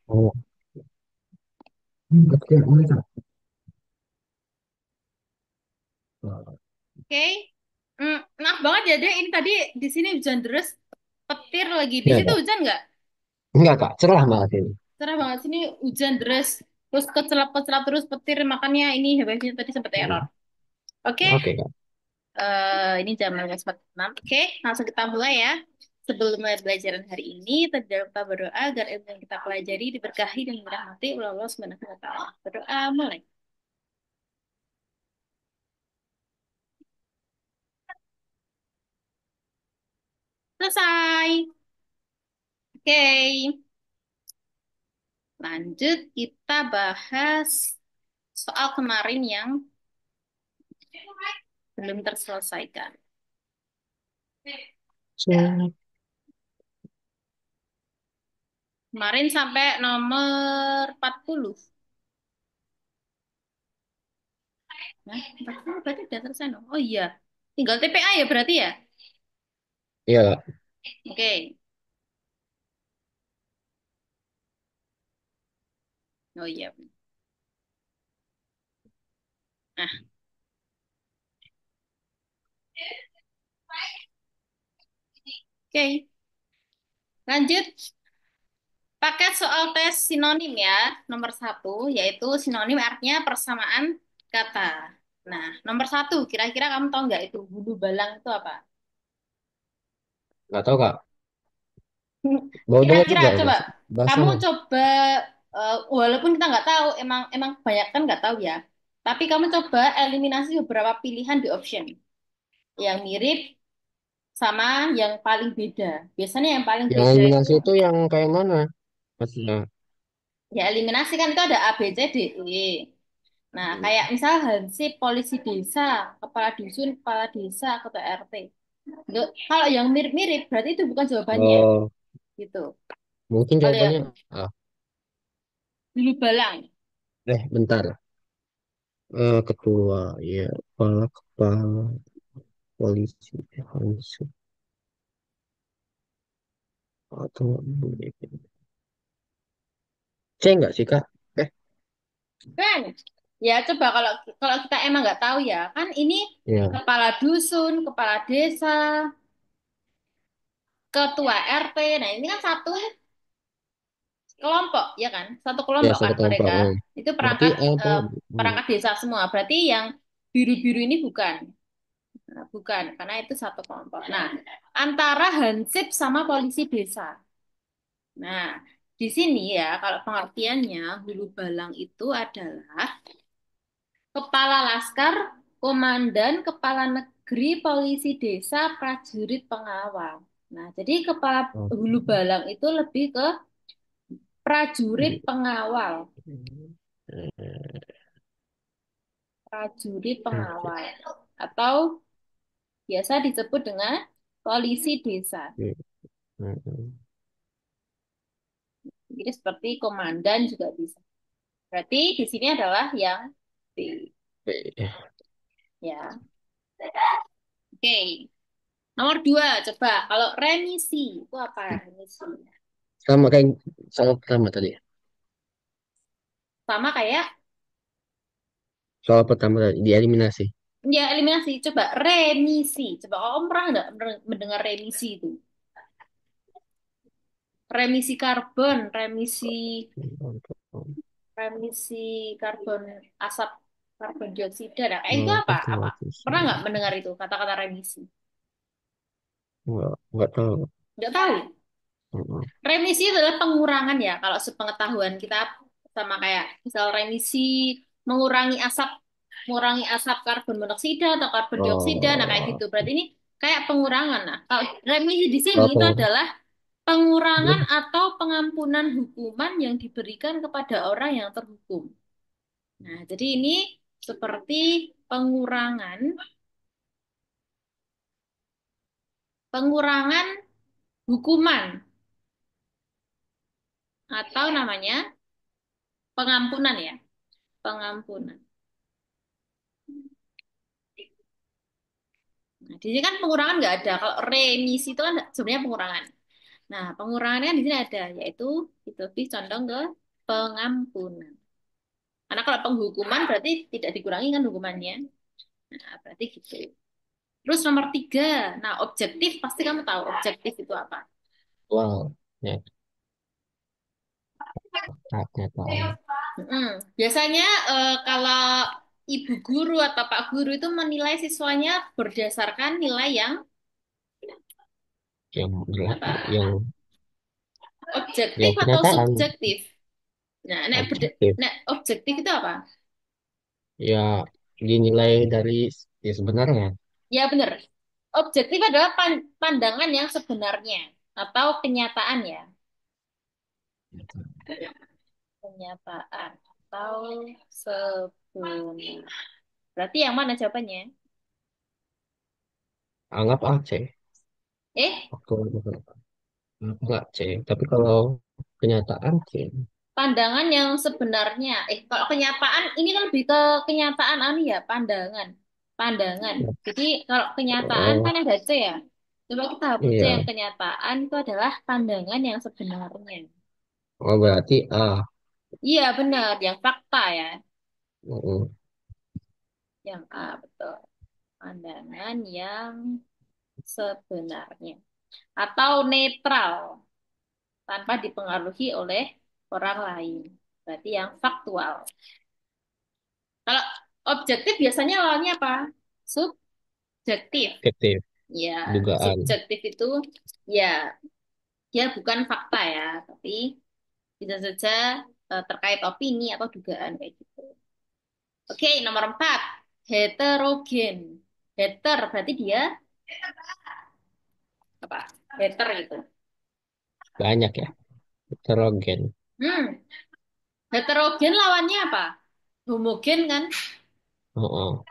Oh, oke, mantap. Oke. Maaf banget ya, Dek. Ini tadi di sini hujan deras. Petir lagi. Di Ya, situ Kak. hujan nggak? Enggak, Kak. Cerah banget ini. Cerah banget sini hujan deras. Terus kecelap-kecelap terus petir. Makanya ini wifi tadi sempat error. Hmm. Oke. Oke, Kak. Ini jam 16.46. Oke. Langsung kita mulai ya. Sebelum mulai pelajaran hari ini, terdapat kita berdoa agar ilmu yang kita pelajari diberkahi dan dirahmati oleh Allah Subhanahu wa Ta'ala. Berdoa mulai. Selesai. Oke. Lanjut kita bahas soal kemarin yang belum terselesaikan. So, Kemarin sampai nomor 40. Nah, 40 berarti udah selesai no? Oh iya. Tinggal TPA ya berarti ya? iya, Kak. Oke. Oh iya. Nah, oke. Lanjut. Pakai soal tes sinonim ya. Nomor satu, yaitu sinonim artinya persamaan kata. Nah, nomor satu, kira-kira kamu tahu nggak itu bulu balang itu apa? Nggak tahu, Kak. Baru dengar Kira-kira juga coba bahasa kamu mana? coba walaupun kita nggak tahu emang emang kebanyakan nggak tahu ya. Tapi kamu coba eliminasi beberapa pilihan di option yang mirip sama yang paling beda. Biasanya yang paling Yang beda itu eliminasi itu yang kayak mana? Maksudnya, ya eliminasi kan itu ada A B C D E. Nah, kayak misal Hansip, polisi desa, kepala dusun, kepala desa, ketua RT. Kalau yang mirip-mirip berarti itu bukan jawabannya oh, gitu. mungkin Kalau yang jawabannya, ah, bulu balang. bentar. Ketua, ya, kepala polisi, polisi, atau C nggak sih, Kak? Eh, Kan? Ya coba kalau kalau kita emang nggak tahu ya, kan ini ya, kepala dusun, kepala desa, ketua RT. Nah, ini kan satu kelompok, ya kan? Satu ya kelompok satu kan kelompok. mereka. Itu Berarti perangkat apa? Hmm, perangkat desa semua. Berarti yang biru-biru ini bukan. Nah, bukan, karena itu satu kelompok. Nah, antara Hansip sama polisi desa. Nah, di sini ya, kalau pengertiannya, hulu balang itu adalah kepala laskar, komandan, kepala negeri, polisi desa, prajurit pengawal. Nah, jadi kepala oh, hulu balang itu lebih ke prajurit pengawal. Prajurit pengawal. Atau biasa disebut dengan polisi desa. Jadi seperti komandan juga bisa. Berarti di sini adalah yang B. Ya. Oke. Nomor dua, coba. Kalau remisi, itu apa remisi? sama kayak soal pertama tadi. Sama kayak Soal pertama tadi dieliminasi. ya eliminasi. Coba remisi. Coba kamu pernah nggak mendengar remisi itu? Remisi karbon, remisi karbon asap karbon dioksida. Nah, kayak itu Oh, apa? Apa? Pernah otomatis. nggak mendengar itu kata-kata remisi? Nggak tahu. Nggak tahu. Mm-mm. Remisi itu adalah pengurangan ya. Kalau sepengetahuan kita sama kayak misal remisi mengurangi asap karbon monoksida atau karbon dioksida. Nah kayak Oh, gitu. Berarti ini kayak pengurangan. Nah kalau remisi di sini itu apa? adalah pengurangan atau pengampunan hukuman yang diberikan kepada orang yang terhukum. Nah jadi ini seperti pengurangan pengurangan hukuman atau namanya pengampunan ya, pengampunan. Nah, di sini kan pengurangan nggak ada. Kalau remisi itu kan sebenarnya pengurangan. Nah, pengurangannya di sini ada, yaitu lebih condong ke pengampunan. Karena kalau penghukuman berarti tidak dikurangi kan hukumannya. Nah, berarti gitu. Terus nomor tiga, nah objektif pasti kamu tahu objektif itu apa? Wow. Ya, haknya tahu. Biasanya kalau ibu guru atau pak guru itu menilai siswanya berdasarkan nilai yang Yang apa? yang Objektif yang atau kenyataan subjektif? Nah, objektif. objektif itu apa? Ya dinilai dari ya sebenarnya. Ya benar. Objektif adalah pandangan yang sebenarnya atau kenyataan ya. Kenyataan atau sebenar. Berarti yang mana jawabannya? Anggap A C. Eh, Waktu enggak C. Tapi kalau kenyataan C. pandangan yang sebenarnya. Kalau kenyataan ini kan lebih ke kenyataan anu ya, pandangan. Pandangan. Jadi kalau kenyataan Oh kan ada C ya. Coba kita hapus C yang iya. kenyataan itu adalah pandangan yang sebenarnya. Oh berarti A. Iya benar, yang fakta ya. Mm-mm. Yang A betul. Pandangan yang sebenarnya. Atau netral tanpa dipengaruhi oleh orang lain. Berarti yang faktual. Kalau objektif biasanya awalnya apa? Subjektif. Objektif. Ya, Dugaan. subjektif itu ya dia bukan fakta ya, tapi bisa saja terkait opini atau dugaan kayak gitu. Oke, nomor empat, heterogen. Heter berarti dia apa? Heter gitu. Banyak ya. Heterogen. Hmm, heterogen lawannya apa? Homogen kan? Oh,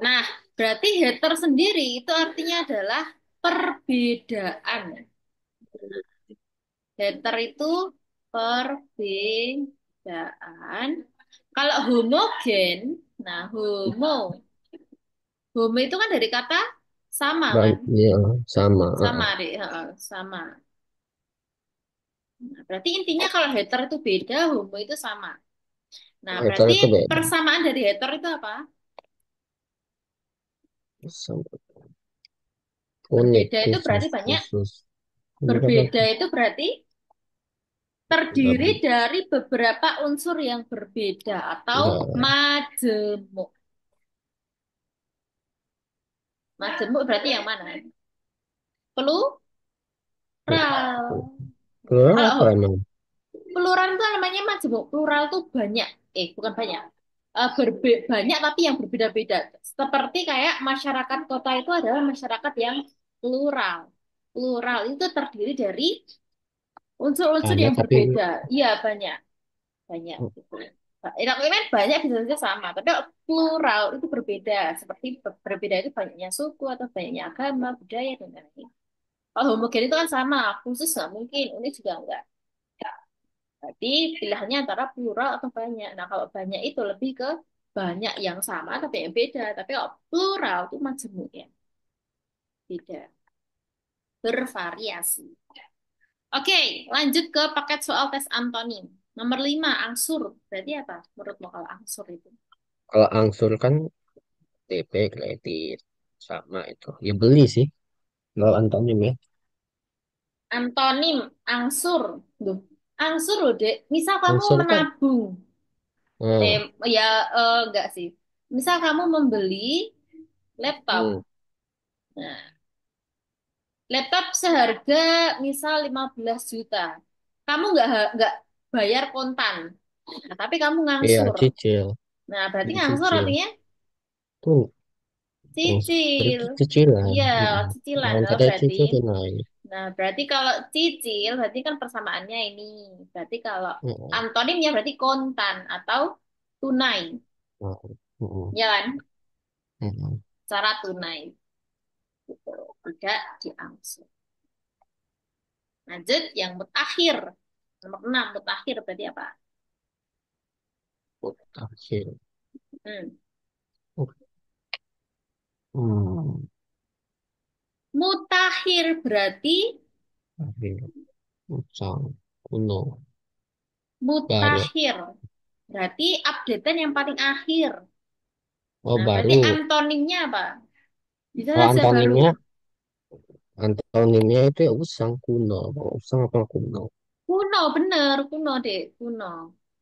Nah, berarti heter sendiri itu artinya adalah perbedaan. Heter itu perbedaan. Kalau homogen, nah homo itu kan dari kata sama kan? ya, sama. Sama deh, sama. Nah, berarti intinya kalau heter itu beda, homo itu sama. Nah, Heter berarti itu beda. persamaan dari heter itu apa? Sama. Unik, Berbeda itu khusus, berarti banyak. khusus. Unik apa? Berbeda itu berarti terdiri Gabung. dari beberapa unsur yang berbeda atau Enggak. majemuk. Majemuk berarti yang mana? Plural. Plural apa Kalau emang? plural itu namanya majemuk. Plural itu banyak. Bukan banyak. Banyak tapi yang berbeda-beda. Seperti kayak masyarakat kota itu adalah masyarakat yang plural. Plural itu terdiri dari unsur-unsur Banyak yang tapi berbeda. Iya, banyak. Banyak gitu. Kan banyak bisa saja sama, tapi kalau plural itu berbeda. Seperti berbeda itu banyaknya suku atau banyaknya agama, budaya dan lain-lain. Kalau homogen itu kan sama, khusus nggak mungkin, unik juga enggak. Jadi pilihannya antara plural atau banyak. Nah kalau banyak itu lebih ke banyak yang sama tapi yang beda. Tapi kalau plural itu majemuk ya, beda, bervariasi. Oke, lanjut ke paket soal tes antonim. Nomor 5, angsur. Berarti apa menurutmu kalau angsur itu? kalau angsur kan TP kredit sama itu. Ya beli sih. Kalau antonim ya. Antonim, angsur. Loh, angsur loh, Dek. Misal kamu Angsur kan. menabung. Hmm. Ya, enggak sih. Misal kamu membeli laptop. Hmm. Nah, laptop seharga misal 15 juta. Kamu nggak bayar kontan. Nah, tapi kamu Iya ngangsur. cicil. Nah, berarti Jadi ngangsur cicil. artinya Tuh. cicil. Berarti cicilan. Iya, Hmm. cicilan. Lawan Oh, kata berarti. cicil tunai. Nah, berarti kalau cicil, berarti kan persamaannya ini. Berarti kalau Hmm. antonimnya berarti kontan atau tunai. Hmm. Hmm. Ya kan? Hmm. Cara tunai. Gitu. Tidak diangsur. Lanjut, yang mutakhir. Nomor 6, mutakhir berarti apa? Akhir. Hmm. Hmm. Mutakhir berarti Akhir. Usang kuno baru. Mutakhir. Berarti updatean yang paling akhir. Oh, Nah, berarti baru. antonimnya apa? Bisa Oh, saja baru. antonimnya itu ya usang kuno. Usang apa kuno? Kuno, bener. Kuno deh, kuno.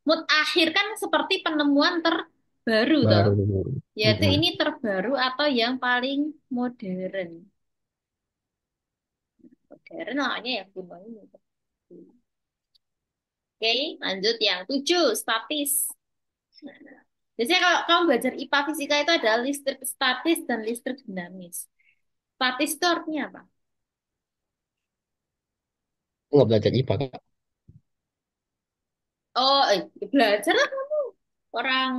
Mutakhir kan seperti penemuan terbaru, toh. Baru. Yaitu Mm-mm. ini terbaru atau yang paling modern. Modern namanya ya kuno ini. Oke, lanjut yang 7, statis. Nah, biasanya kalau kamu belajar IPA fisika itu ada listrik statis dan listrik dinamis. Statis itu artinya apa? Nggak belajar IPA, Kak. Oh, belajar lah kamu. Orang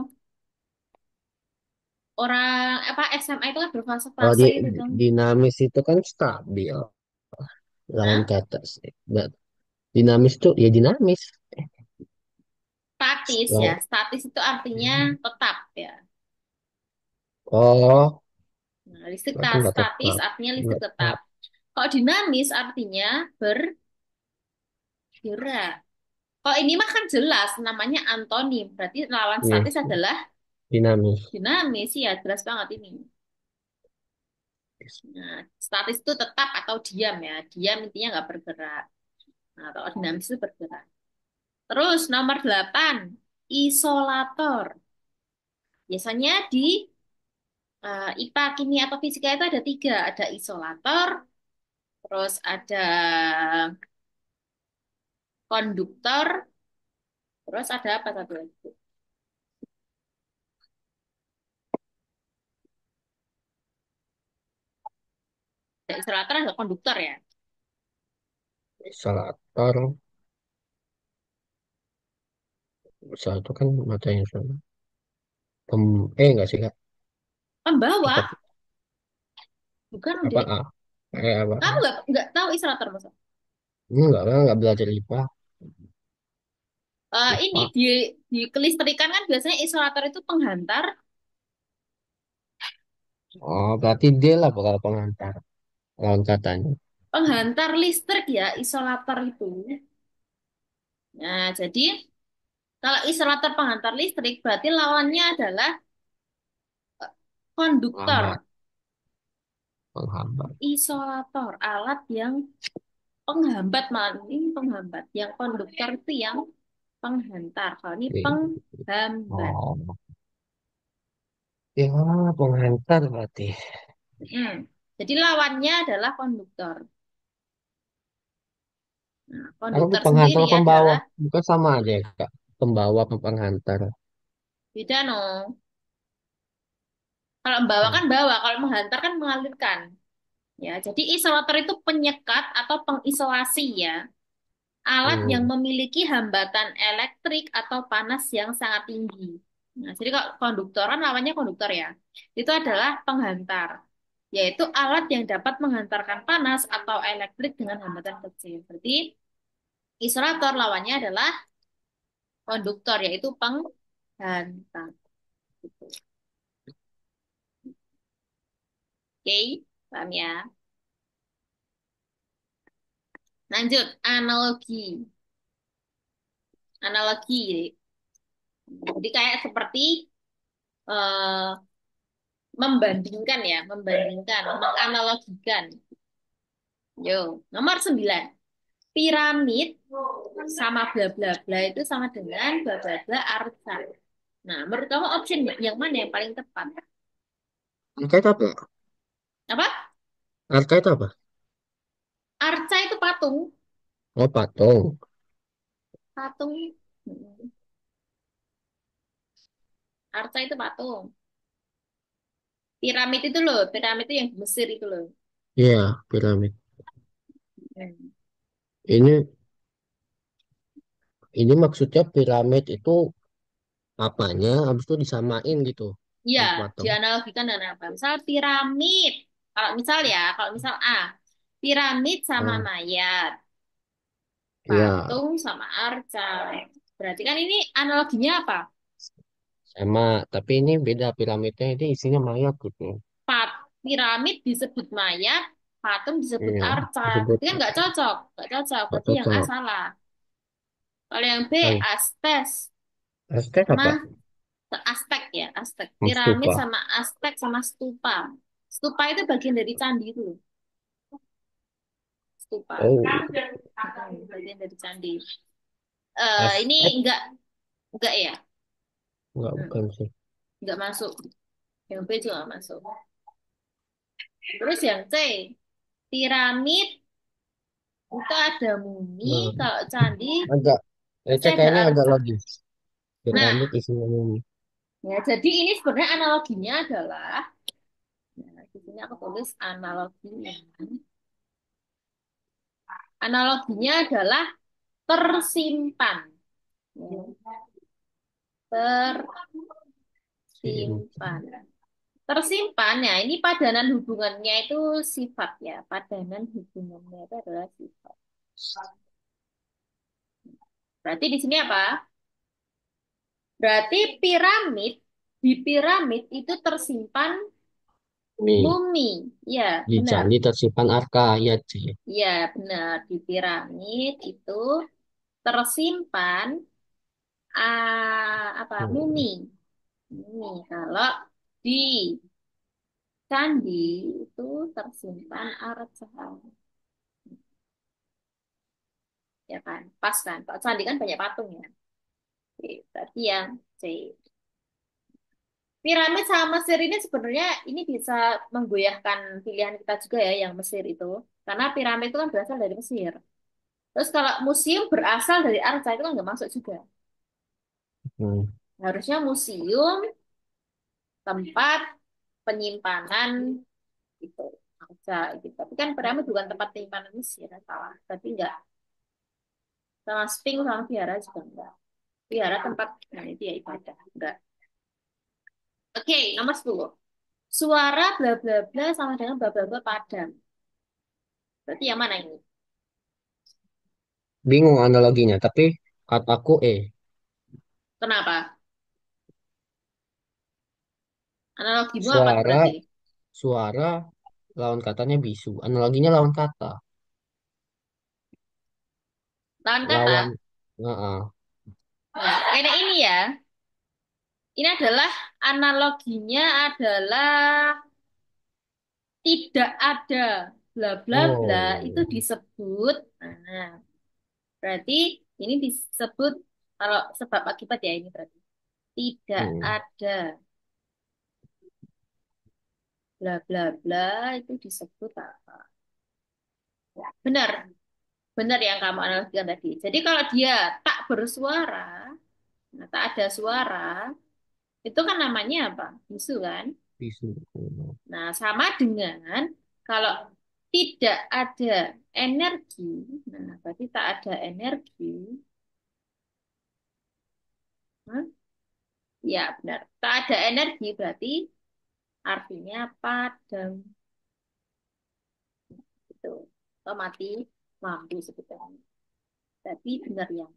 orang apa SMA itu kan Kalau berfase-fase itu dong. dinamis itu kan stabil. Lawan Hah? kata dinamis itu ya dinamis. Statis ya. Lawan- Statis itu artinya tetap ya. Oh, Nah, listrik berarti nggak statis tetap. artinya listrik Nggak tetap. tetap. Kalau dinamis artinya bergerak. Kalau ini mah kan jelas namanya antonim. Berarti lawan Yes, statis adalah dinamis. dinamis ya, jelas banget ini. Nah, statis itu tetap atau diam ya. Diam intinya nggak bergerak. Nah, kalau dinamis itu bergerak. Terus nomor 8 isolator. Biasanya di IPA, kimia atau fisika itu ada tiga. Ada isolator, terus ada konduktor, terus ada apa satu lagi? Ada isolator, ada konduktor ya. Isolator. Isolator itu kan mata yang sama. Enggak sih, Kak. Pembawa, Tetap bukan apa deh. A? Apa A? Kamu nggak tahu isolator masa? Enggak belajar IPA. Ini IPA. di kelistrikan kan biasanya isolator itu penghantar, Oh, berarti D lah bakal pengantar. Lawan katanya. penghantar listrik ya isolator itu. Nah, jadi kalau isolator penghantar listrik berarti lawannya adalah Penghambat. konduktor. Penghambat. Isolator, alat yang penghambat, malah ini penghambat. Yang konduktor itu yang penghantar. Kalau ini Oke. penghambat. Oh. Ya, penghantar berarti. Hmm. Jadi lawannya adalah konduktor. Nah, Aku konduktor penghantar sendiri pembawa. adalah Bukan sama aja ya, Kak. Pembawa apa penghantar. beda no. Kalau membawa Hmm. kan bawa, kalau menghantar kan mengalirkan. Ya, jadi isolator itu penyekat atau pengisolasi ya. Alat yang Hmm. memiliki hambatan elektrik atau panas yang sangat tinggi. Nah, jadi kalau konduktoran lawannya konduktor ya. Itu adalah penghantar, yaitu alat yang dapat menghantarkan panas atau elektrik dengan hambatan kecil. Berarti isolator lawannya adalah konduktor, yaitu penghantar. Gitu. Oke, paham ya? Lanjut, analogi. Analogi. Jadi kayak seperti eh, membandingkan ya, membandingkan, menganalogikan. Yo, nomor 9. Piramid sama bla bla bla itu sama dengan bla bla bla arca. Nah, menurut kamu option yang mana yang paling tepat? Arka itu apa? Apa? Arka itu apa? Arca itu patung. Oh, patung. Patung. Arca itu patung. Piramid itu loh, piramid itu yang di Mesir itu loh. Iya, piramid. Hmm. Ini ini maksudnya piramid itu apanya, habis itu disamain gitu. Iya, Sama patung. dianalogikan dengan apa? Misal piramid. Kalau misal A, piramid sama Ah, mayat, iya, patung sama arca. Berarti kan ini analoginya apa? sama. Tapi ini beda piramidnya, ini isinya mayat gitu. Piramid disebut mayat, Patung disebut Ya, arca. disebut Berarti kan nggak cocok. Nggak cocok. nggak Berarti yang A cocok. salah. Kalau yang B, Yang Astes. Aztec apa? Sama Aztec ya. Aztec. Mas Piramid Stupa. sama Aztec sama stupa. Stupa itu bagian dari candi itu loh. Stupa. Oh, Bagian dari candi. Ini Aztec enggak ya. nggak, Hmm, bukan sih. enggak masuk. Yang B juga enggak masuk. Terus yang C, piramid itu ada mumi, Nah, kalau candi agak pasti Ece ada kayaknya agak arca. logis. Nah, Piramid isinya mumi. ya jadi ini sebenarnya analoginya adalah, nah, di sini aku tulis analoginya. Analoginya adalah tersimpan. Ya, tersimpan. Tersimpan, ya ini padanan hubungannya itu sifat ya. Padanan hubungannya itu adalah sifat. Berarti di sini apa? Berarti piramid, di piramid itu tersimpan Mumi. mumi. Ya, Di benar. candi tersimpan arka, ya sih. Ya, benar. Di piramid itu tersimpan apa? Mumi. Hmm. Mumi. Kalau di candi itu tersimpan arca. Ya kan? Pas kan? Kalau candi kan banyak patung ya. Oke, berarti yang C. Piramid sama Mesir ini sebenarnya ini bisa menggoyahkan pilihan kita juga ya yang Mesir itu. Karena piramid itu kan berasal dari Mesir. Terus kalau museum berasal dari Arca itu kan nggak masuk juga. Hmm. Harusnya museum tempat penyimpanan itu Arca gitu. Tapi kan piramid bukan tempat penyimpanan Mesir, salah. Tapi enggak. Sama Sphinx sama Vihara juga enggak. Vihara tempat nah itu ya ibadah. Enggak. Oke, nomor 10. Suara bla bla bla sama dengan bla bla bla padam. Berarti yang mana ini? Bingung analoginya, tapi kataku Kenapa? Analogimu apa tuh suara berarti? suara lawan katanya bisu. Analoginya lawan kata. Lawan kata. Lawan, Heeh. Nah, ini ya. Ini adalah analoginya adalah tidak ada bla bla bla itu Oh, disebut. Nah, berarti ini disebut kalau sebab akibat ya ini berarti tidak hmm. ada bla bla bla itu disebut apa? Ya, benar, benar yang kamu analogikan tadi. Jadi kalau dia tak bersuara, nah, tak ada suara, itu kan namanya apa? Bisu kan? Bisu. Nah, sama dengan kalau tidak ada energi, nah berarti tak ada energi, hmm? Ya benar. Tak ada energi berarti artinya padam itu atau mati lampu sebetulnya. Tapi benar yang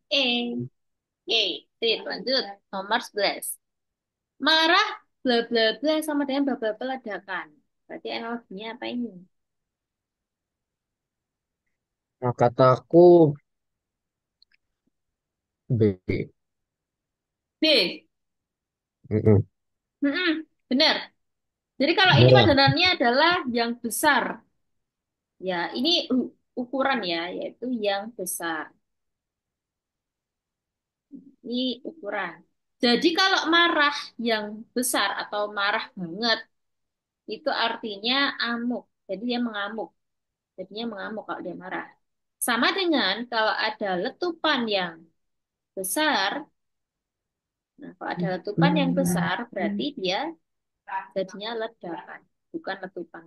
Oke, sip, lanjut. Nomor 11. Marah, bla bla bla sama dengan bla bla bla ledakan. Berarti analoginya apa ini? Nah, kataku B. B. Mm-mm. Mm-mm, benar. Jadi kalau ini Merah. padanannya adalah yang besar. Ya, ini ukuran ya, yaitu yang besar. Ini ukuran. Jadi kalau marah yang besar atau marah banget, itu artinya amuk. Jadi dia mengamuk. Jadinya mengamuk kalau dia marah. Sama dengan kalau ada letupan yang besar, nah kalau ada letupan yang besar berarti dia jadinya ledakan, bukan letupan.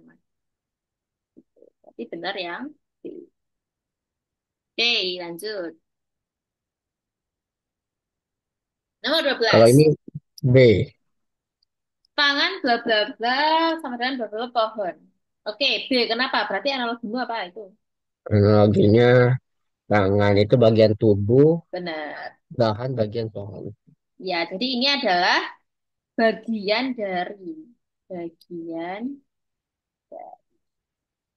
Tapi benar yang B. Oke, lanjut. Nomor dua Kalau belas. ini B. Tangan bla bla bla sama dengan bla bla pohon. Oke, B. Kenapa? Berarti analogimu apa itu? Analoginya tangan itu bagian tubuh, Benar. bahan bagian pohon. Ya, jadi ini adalah bagian dari bagian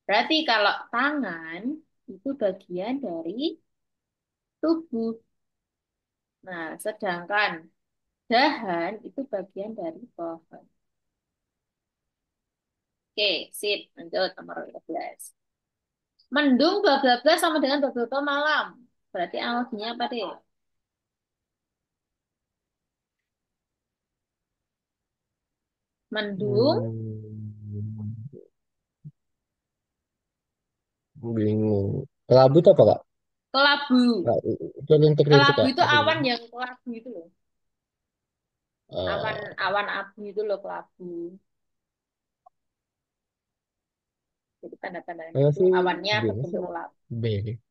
Berarti kalau tangan itu bagian dari tubuh. Nah, sedangkan dahan itu bagian dari pohon. Oke, sip. Lanjut nomor 15. Mendung bla bla bla sama dengan bla bla bla malam. Berarti analoginya apa deh? Mendung, Hmm, bingung. Kelabu itu apa, Kak? kelabu. Kak, itu rintik-rintik, Kelabu Kak. itu Apa awan gimana? yang kelabu itu loh. Awan Eh, awan abu itu loh kelabu. Jadi tanda-tandanya saya itu sih awannya bingung berbentuk sama kelabu. B.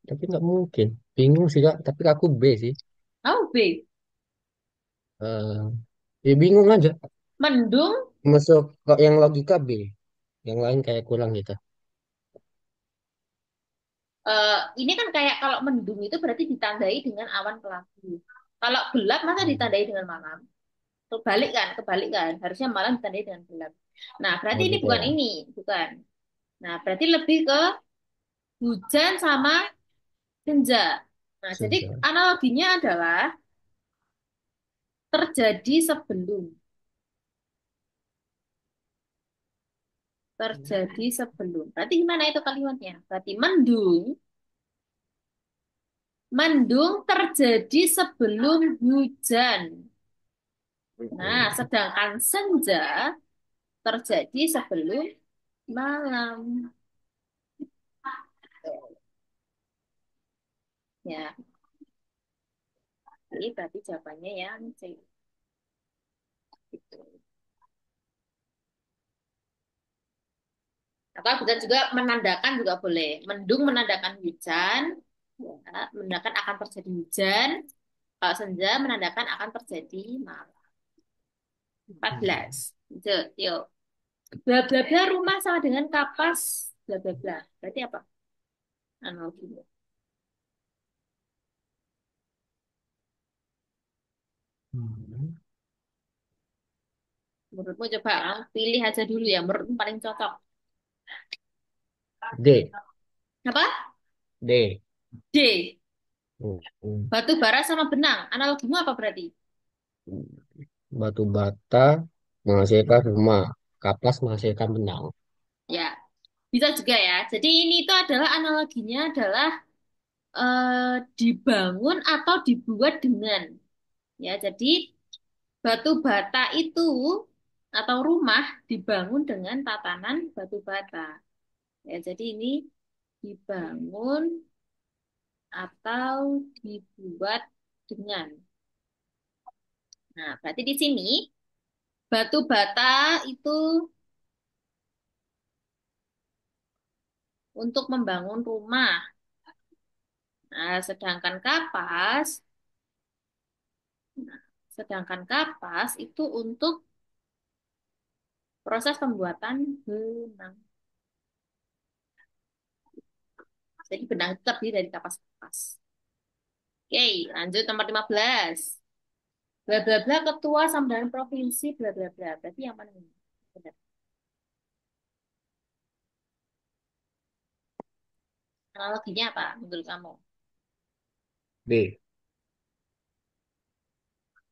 Tapi nggak mungkin. Bingung sih, Kak. Tapi aku B sih. Oh, B. Eh, ya bingung aja. Mendung, Masuk kok yang logika B. Yang lain kayak kurang gitu. ini kan kayak kalau mendung itu berarti ditandai dengan awan kelabu. Kalau gelap masa Hmm. ditandai dengan malam? Kebalik kan, kebalik kan. Harusnya malam ditandai dengan gelap. Nah, berarti Oh ini gitu bukan ya. ini, bukan. Nah, berarti lebih ke hujan sama senja. Nah, jadi Senja. analoginya adalah terjadi sebelum. Terjadi sebelum. Berarti gimana itu kalimatnya? Berarti mendung, mendung terjadi sebelum hujan. Nah, Hmm. sedangkan senja terjadi sebelum malam. Ya, ini berarti jawabannya yang C. Gitu. Atau bisa juga menandakan juga boleh. Mendung menandakan hujan, ya, menandakan akan terjadi hujan. Kalau senja menandakan akan terjadi malam. 14. Lanjut, yuk. Bla bla bla rumah sama dengan kapas bla bla bla. Berarti apa? Analoginya. Hmm. Menurutmu coba kamu pilih aja dulu ya. Menurutmu paling cocok. D. Apa? D. D. Hmm. Batu bara sama benang. Analogimu apa berarti? Batu bata menghasilkan rumah. Kapas menghasilkan benang. Ya, bisa juga ya. Jadi ini itu adalah analoginya adalah dibangun atau dibuat dengan. Ya, jadi batu bata itu atau rumah dibangun dengan tatanan batu bata. Ya, jadi ini dibangun atau dibuat dengan. Nah, berarti di sini batu bata itu untuk membangun rumah. Nah, sedangkan kapas itu untuk proses pembuatan benang. Jadi benang itu terdiri dari kapas-kapas. Oke, lanjut nomor 15. Bla bla bla ketua sama dengan provinsi bla bla bla. Berarti yang mana ini? Benar. Analoginya apa menurut kamu? B.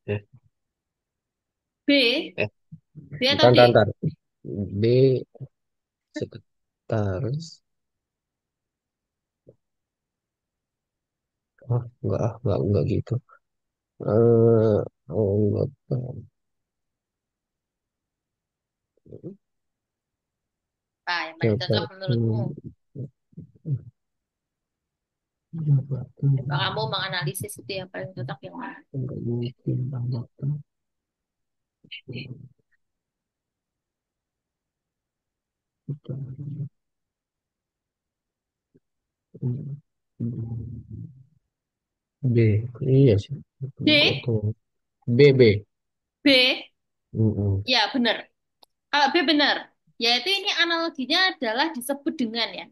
Eh, B, eh, B atau Bentar, bentar, D? bentar. B. Sekretaris. Oh, enggak gitu. Anggota. Ah, yang paling cocok menurutmu? Jabatan. Jabatan. Coba kamu menganalisis itu yang paling cocok yang mana? Enggak mungkin anggota. B. Iya sih. D, B, B. B, Mm-mm. ya benar. Kalau B benar, yaitu ini analoginya adalah disebut dengan ya,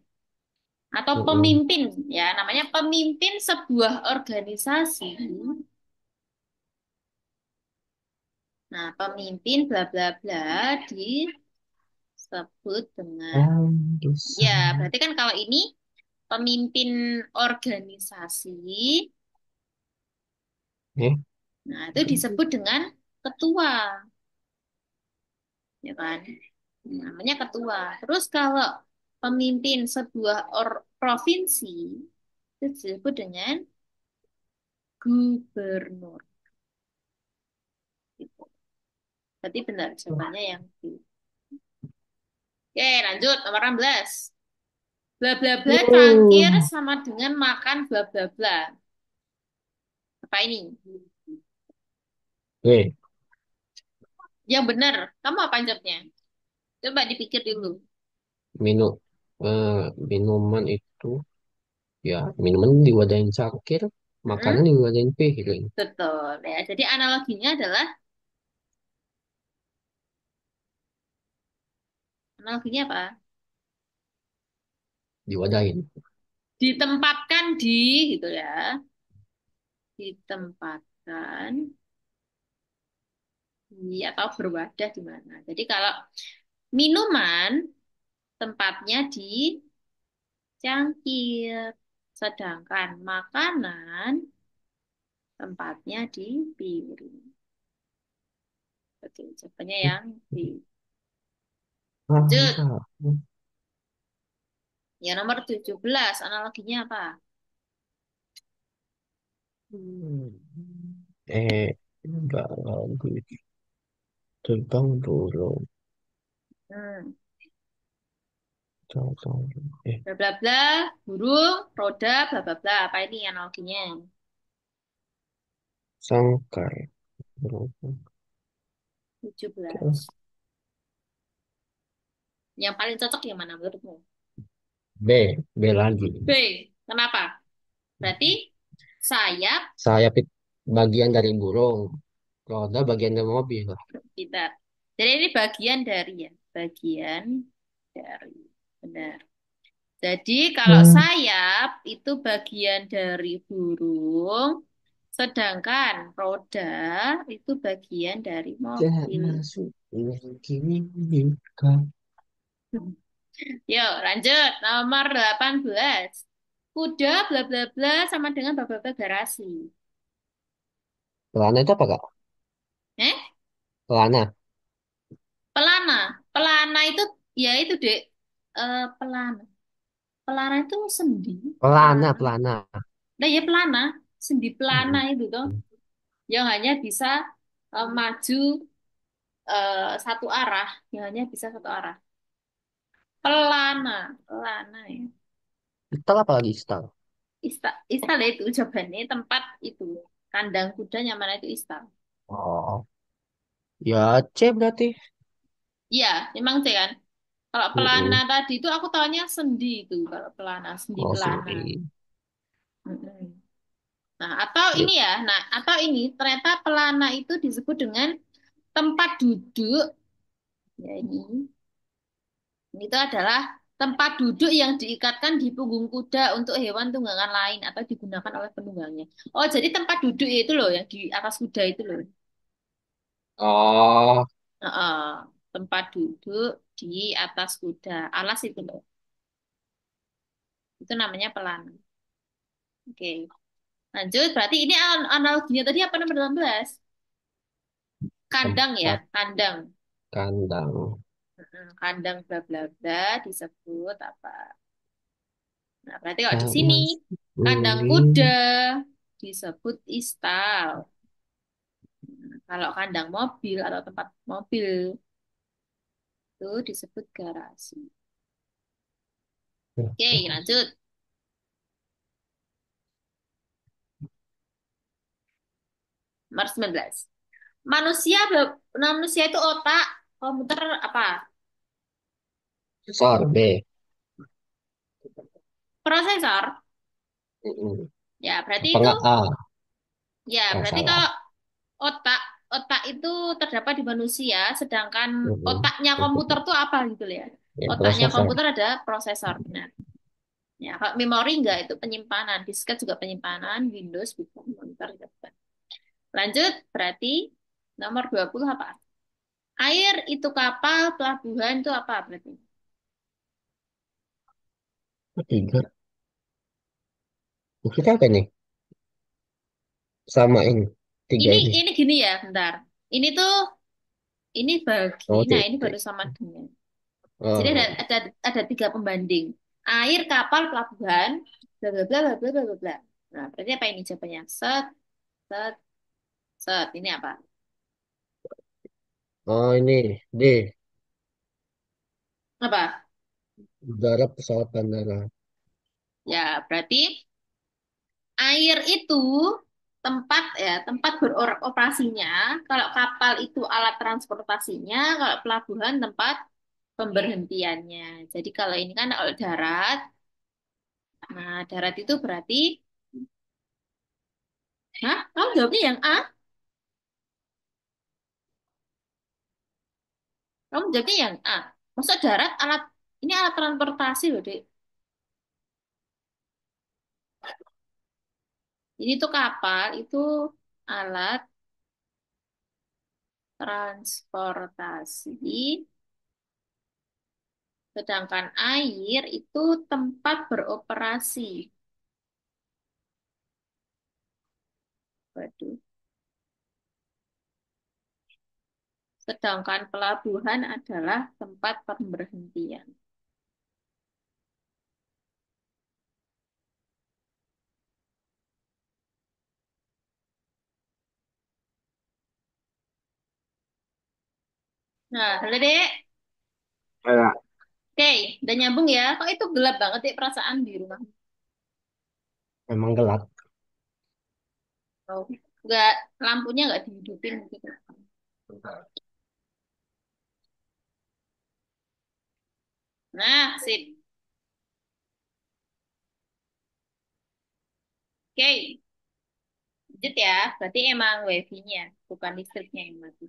atau Mm-mm. pemimpin ya, namanya pemimpin sebuah organisasi. Nah, pemimpin bla bla bla disebut disebut dengan, ya, Bisa. berarti kan kalau ini pemimpin organisasi, Eh, nah itu disebut dengan ketua, ya kan? Namanya ketua. Terus kalau pemimpin sebuah provinsi itu disebut dengan gubernur. Gitu. Berarti benar jawabannya yang B. Oke, lanjut nomor 16. Bla bla bla cangkir Oh. sama dengan makan bla bla bla. Apa ini? Eh, Yang benar. Kamu apa jawabnya? Coba dipikir dulu. minum minuman itu ya minuman diwadahin cangkir, makanan Mm-mm. diwadahin piring, Betul ya. Jadi analoginya adalah analoginya apa? diwadahin. Ditempatkan di gitu ya. Ditempatkan di atau berwadah di mana. Jadi kalau minuman tempatnya di cangkir, sedangkan makanan tempatnya di piring. Oke, jawabannya yang di lanjut. Ah, Ya nomor 17 analoginya apa? hmm. Enggak lagu terbang burung. Hmm. Tahu tahu. Bla bla bla, burung, roda, bla bla bla. Apa ini analoginya? Sangkai. Burung. 17. Yang paling cocok yang mana menurutmu? B lagi. B. Kenapa? Berarti sayap Sayap bagian dari burung, roda bagian dari mobil. kita. Jadi ini bagian dari ya, bagian dari. Benar. Jadi kalau Hmm. sayap itu bagian dari burung, sedangkan roda itu bagian dari mobil. Jangan kini bukan. Yuk, lanjut. Nomor 18. Kuda bla bla bla sama dengan bla bla bla garasi. Pelana itu apa kak? Eh? Pelana. Pelana. Pelana itu ya itu, Dek. Pelana. Pelana itu sendi. Pelana, Pelana. pelana. Nah, ya pelana. Sendi pelana Hmm. itu tuh. Yang hanya bisa maju satu arah. Yang hanya bisa satu arah. Pelana. Pelana ya. Istal apa lagi istal? Istal ya itu jawabannya tempat itu. Kandang kuda nyaman itu istal. Oh, ya C berarti. Iya, memang sih kan. Kalau pelana Mm-mm. tadi itu aku taunya sendi itu. Kalau pelana, sendi Oh, pelana. sendi. Mm-mm. Nah, atau Ya, ini ya. Nah, atau ini ternyata pelana itu disebut dengan tempat duduk. Ya ini. Itu adalah tempat duduk yang diikatkan di punggung kuda untuk hewan tunggangan lain atau digunakan oleh penunggangnya. Oh, jadi tempat duduk itu loh yang di atas kuda itu loh. oh, Heeh. Tempat duduk di atas kuda. Alas itu loh. Itu namanya pelana. Oke. Lanjut, berarti ini analoginya tadi apa nomor 18? Kandang ya, tempat kandang. kandang. Kandang bla bla bla disebut apa? Nah, berarti kalau di Tak sini masuk kandang kuning. kuda disebut istal. Nah, kalau kandang mobil atau tempat mobil itu disebut garasi. Oke, lanjut. Nomor 19. Manusia itu otak, komputer apa? Sor B. Prosesor. Mm-mm. Ya, berarti Apa itu enggak A? ya, Oh, berarti salah. kalau otak otak itu terdapat di manusia, sedangkan Mm-mm. otaknya komputer Komputer. tuh apa gitu ya? Ya, Otaknya prosesor. komputer ada prosesor, benar. Ya, kalau memori enggak itu penyimpanan, disket juga penyimpanan, Windows bukan, monitor juga bukan. Lanjut, berarti nomor 20 apa? Air itu kapal, pelabuhan itu apa berarti? Tiga. Maksudnya apa nih? Sama ini. Tiga ini. Ini gini ya, bentar. Ini tuh ini bagi, Oh, nah ini baru titik. sama dengan. Jadi Oh, ada tiga pembanding. Air, kapal, pelabuhan, bla bla bla bla bla bla bla. Bla. Nah, berarti apa ini jawabannya? Set, set, set. Ini apa? oh ini. D. Apa? Udara pesawat bandara. Ya, berarti air itu tempat ya, tempat beroperasinya. Kalau kapal itu alat transportasinya, kalau pelabuhan tempat pemberhentiannya. Jadi kalau ini kan kalau darat, nah darat itu berarti, hah? Kamu jawabnya yang A? Kamu jawabnya yang A. Masa darat alat, ini alat transportasi loh, Dek. Ini tuh kapal, itu alat transportasi, sedangkan air itu tempat beroperasi. Waduh. Sedangkan pelabuhan adalah tempat pemberhentian. Nah, halo Dek. Ya, Oke, udah nyambung ya. Kok itu gelap banget Dek perasaan di rumah? memang gelap. Oh, nggak, lampunya nggak dihidupin gitu. Nah, sip. Oke, lanjut ya. Berarti emang wifi-nya, bukan listriknya yang mati.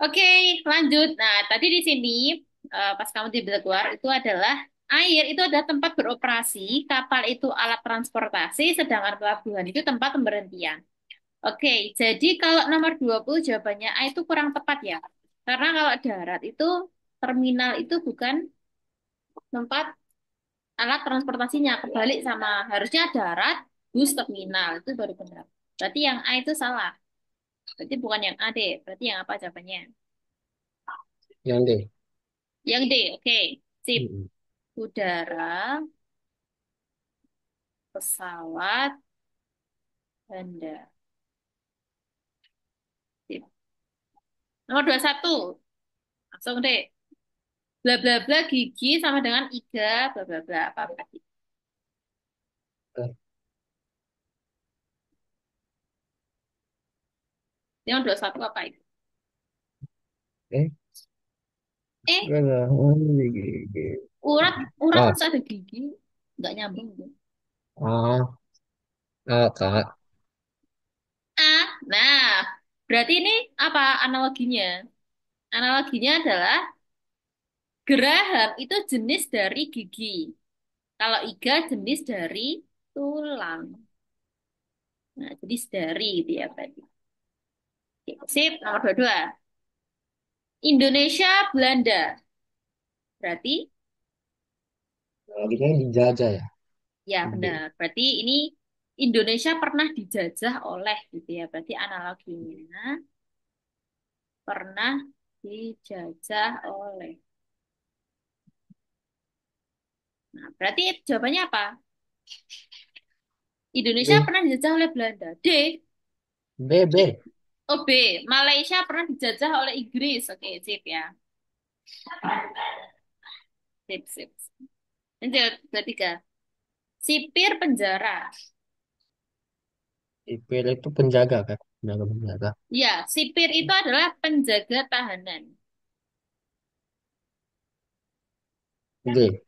Oke, lanjut. Nah, tadi di sini pas kamu di keluar itu adalah air itu adalah tempat beroperasi, kapal itu alat transportasi, sedangkan pelabuhan itu tempat pemberhentian. Oke, jadi kalau nomor 20 jawabannya A itu kurang tepat ya. Karena kalau darat itu terminal itu bukan tempat alat transportasinya, kebalik sama harusnya darat, bus terminal itu baru benar. Berarti yang A itu salah. Berarti bukan yang A deh. Berarti yang apa jawabannya? Yang D. Yang D. Oke, sip. Mm-mm. Udara, pesawat, bandara. Sip. Nomor 21. Langsung deh. Bla bla bla gigi sama dengan iga bla bla bla apa berarti? Yang 21 apa itu? Eh, Eh, enggak. Oh, gigi. urat urat Ah, masa ada gigi? Nggak nyambung gitu. ah, ah, Kak. Ah, nah, berarti ini apa analoginya? Analoginya adalah geraham itu jenis dari gigi. Kalau iga jenis dari tulang. Nah, jenis dari gitu ya berarti. Oke, sip, nomor 22. Indonesia, Belanda. Berarti, Lagi dijajah ya. ya B. benar. Berarti ini Indonesia pernah dijajah oleh gitu ya. Berarti analoginya pernah dijajah oleh. Nah, berarti jawabannya apa? Indonesia B. pernah dijajah oleh Belanda. D. B. B. Oh, B. Malaysia pernah dijajah oleh Inggris. Oke, sip ya. Sip, sip. Lanjut, ketiga. Sipir penjara. Sipil itu penjaga kan? Penjaga penjaga. Ya, sipir itu adalah penjaga tahanan. D.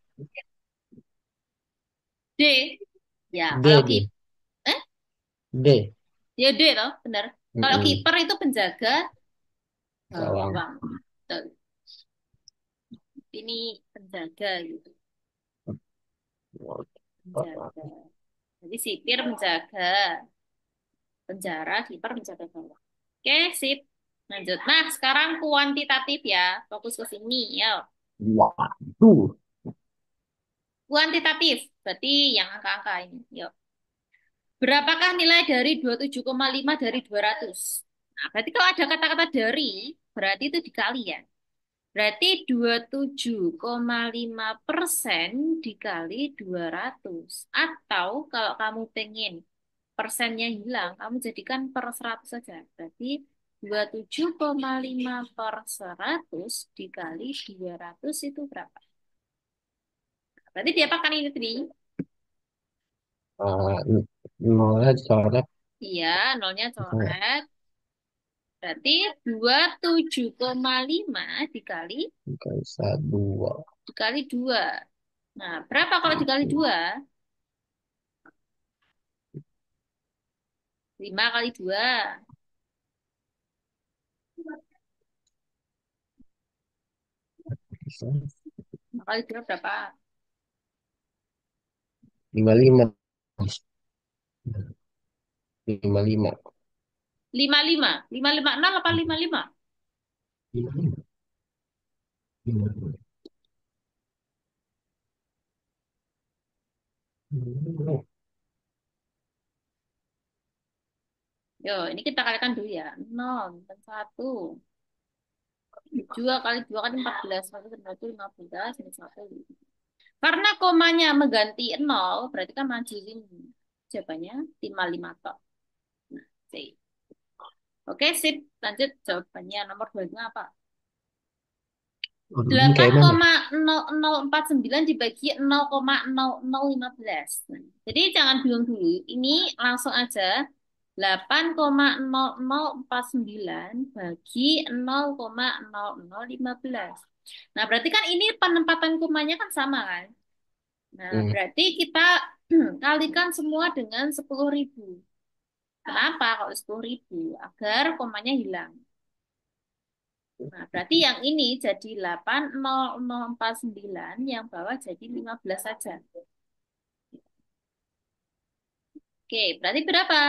D. Ya, kalau D. ki D. eh D. ya D loh, benar. Kalau Mm-mm. kiper itu penjaga Gawang. gawang. Betul. Ini penjaga gitu, penjaga. Jadi sipir menjaga penjara, kiper menjaga gawang. Oke, sip. Lanjut. Nah, sekarang kuantitatif ya. Fokus ke sini. Yo. Waduh. Kuantitatif. Berarti yang angka-angka ini. Yo. Berapakah nilai dari 27,5 dari 200? Nah, berarti kalau ada kata-kata dari, berarti itu dikali ya. Berarti 27,5% dikali 200. Atau kalau kamu pengen persennya hilang, kamu jadikan per 100 saja. Berarti 27,5 per 100 dikali 200 itu berapa? Berarti diapakan ini tadi? Ah, nolnya dicoret. Iya, nolnya coret. Berarti 27,5 dikali Bisa dua. dikali 2. Nah, berapa kalau dikali 2? 5 kali 2. Bisa 5 kali 2 berapa? 55. 55. 55. 550 apa 55? 55. Yo, ini kita kalikan dulu ya. 0 dan 1. 2 kali 2 kan 14. 1 dan 1 15. Ini 1. Karena komanya mengganti 0, berarti kan maju ini. Jawabannya 55 tok. Nah, C. Oke, sip. Lanjut jawabannya nomor 2 apa? Waduh, ini Delapan kayak mana? koma nol nol empat sembilan dibagi 0,0015. Nah, jadi jangan bingung dulu. Ini langsung aja 8,0049 bagi 0,0015. Nah, berarti kan ini penempatan komanya kan sama kan? Nah, Hmm. berarti kita kalikan semua dengan 10.000. Kenapa kalau 10.000? Agar komanya hilang. Nah, berarti yang ini jadi 8,0049, yang bawah jadi 15 saja. Oke, berarti berapa?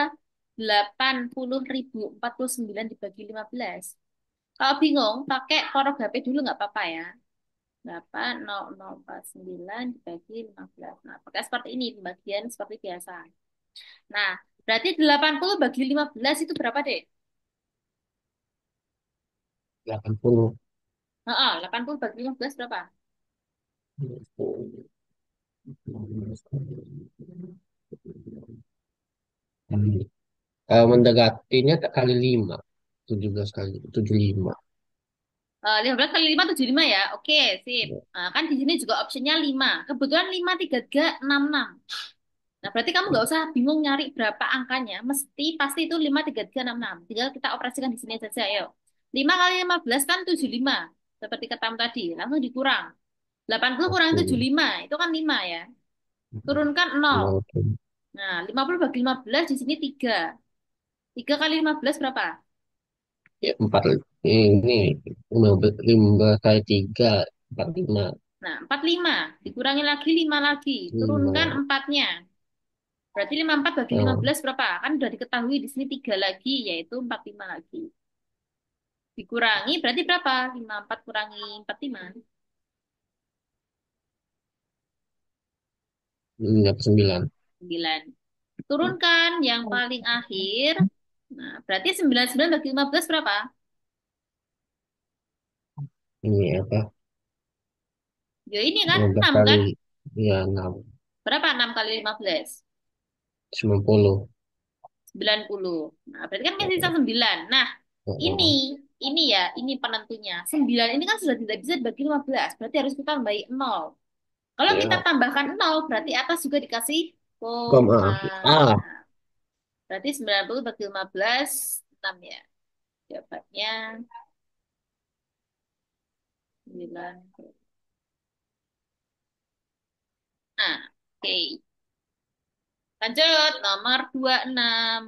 80.049 dibagi 15. Kalau bingung, pakai korok HP dulu nggak apa-apa ya. 8,0049 dibagi 15. Nah, pakai seperti ini, pembagian seperti biasa. Nah, berarti 80 bagi 15 itu berapa, Dek? 80. Heeh, 80 bagi 15 berapa? Mendekatinya tak kali 5. 17 kali 75. 15 kali 5 75 ya. Oke, sip. Nah, kan di sini juga opsinya 5. Kebetulan 5 3 3 6 6. Nah, berarti kamu nggak usah bingung nyari berapa angkanya. Pasti itu 5 3 3 6 6. Tinggal kita operasikan di sini saja, ayo. 5 kali 15 kan 75. Seperti katamu tadi. Langsung dikurang. 80 kurang Oke. 75. Itu kan 5 ya. Turunkan 0. Oke. Nah, 50 bagi 15 di sini 3. 3 kali 15 berapa? Ya, 4. Ini 15 kali 3. 45. Nah, 45. Dikurangi lagi 5 lagi. Turunkan 5. 4-nya. Berarti 54 bagi Oh, 15 berapa? Kan udah diketahui di sini 3 lagi, yaitu 45 lagi. Dikurangi berarti berapa? 54 kurangi 45. 9. 9. Turunkan yang paling akhir. Nah, berarti 99 bagi 15 berapa? Ini apa? Ya ini kan 15 6 kali. kan? Ya, 6. Berapa 6 kali 15? 90. 90. Nah, berarti kan masih sisa 9. Nah, Oh, ini ya, ini penentunya. 9 ini kan sudah tidak bisa dibagi 15. Berarti harus kita tambahin 0. Kalau kita ya. tambahkan 0, berarti atas juga dikasih Koma. koma. Ah, Nah, berarti 90 bagi 15, 6 ya. Jawabannya 9. Nah, oke. Lanjut, nomor 26.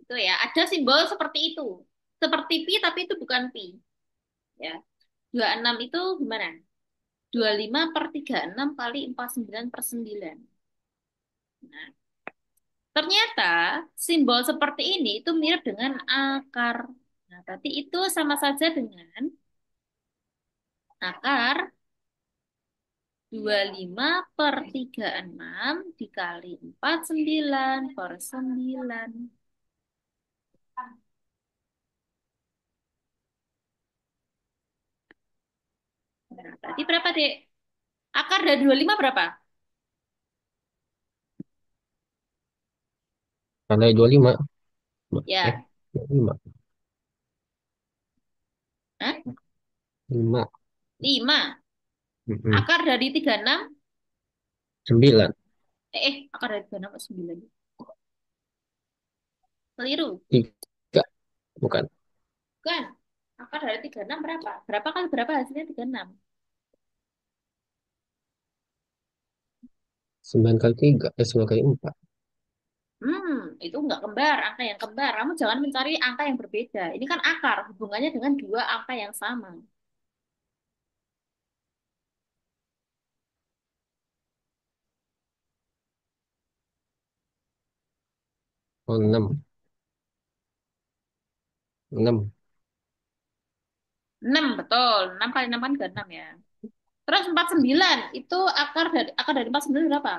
Itu ya, ada simbol seperti itu. Seperti pi, tapi itu bukan pi. Ya, 26 itu gimana? 25 per 36 kali 49 per 9. Nah, ternyata simbol seperti ini itu mirip dengan akar. Nah, berarti itu sama saja dengan akar 25/36 dikali 49/9. Nah, berarti berapa, Dek? Akar dari 25 berapa? Ada 25. Ya, 25. hah? 5. 5. Mm-mm. Akar dari 36? 9. Akar dari 36 ke 9. Keliru. 3. Bukan. Bukan. Akar dari 36 berapa? Berapa kali berapa hasilnya 36? 9 kali 3. 9 kali 4. Itu nggak kembar, angka yang kembar. Kamu jangan mencari angka yang berbeda. Ini kan akar, hubungannya dengan dua angka yang sama. Oh, 6. 6. 6 betul. 6 kali 6 kan ke 6 ya. Terus 49, itu akar dari 49 berapa?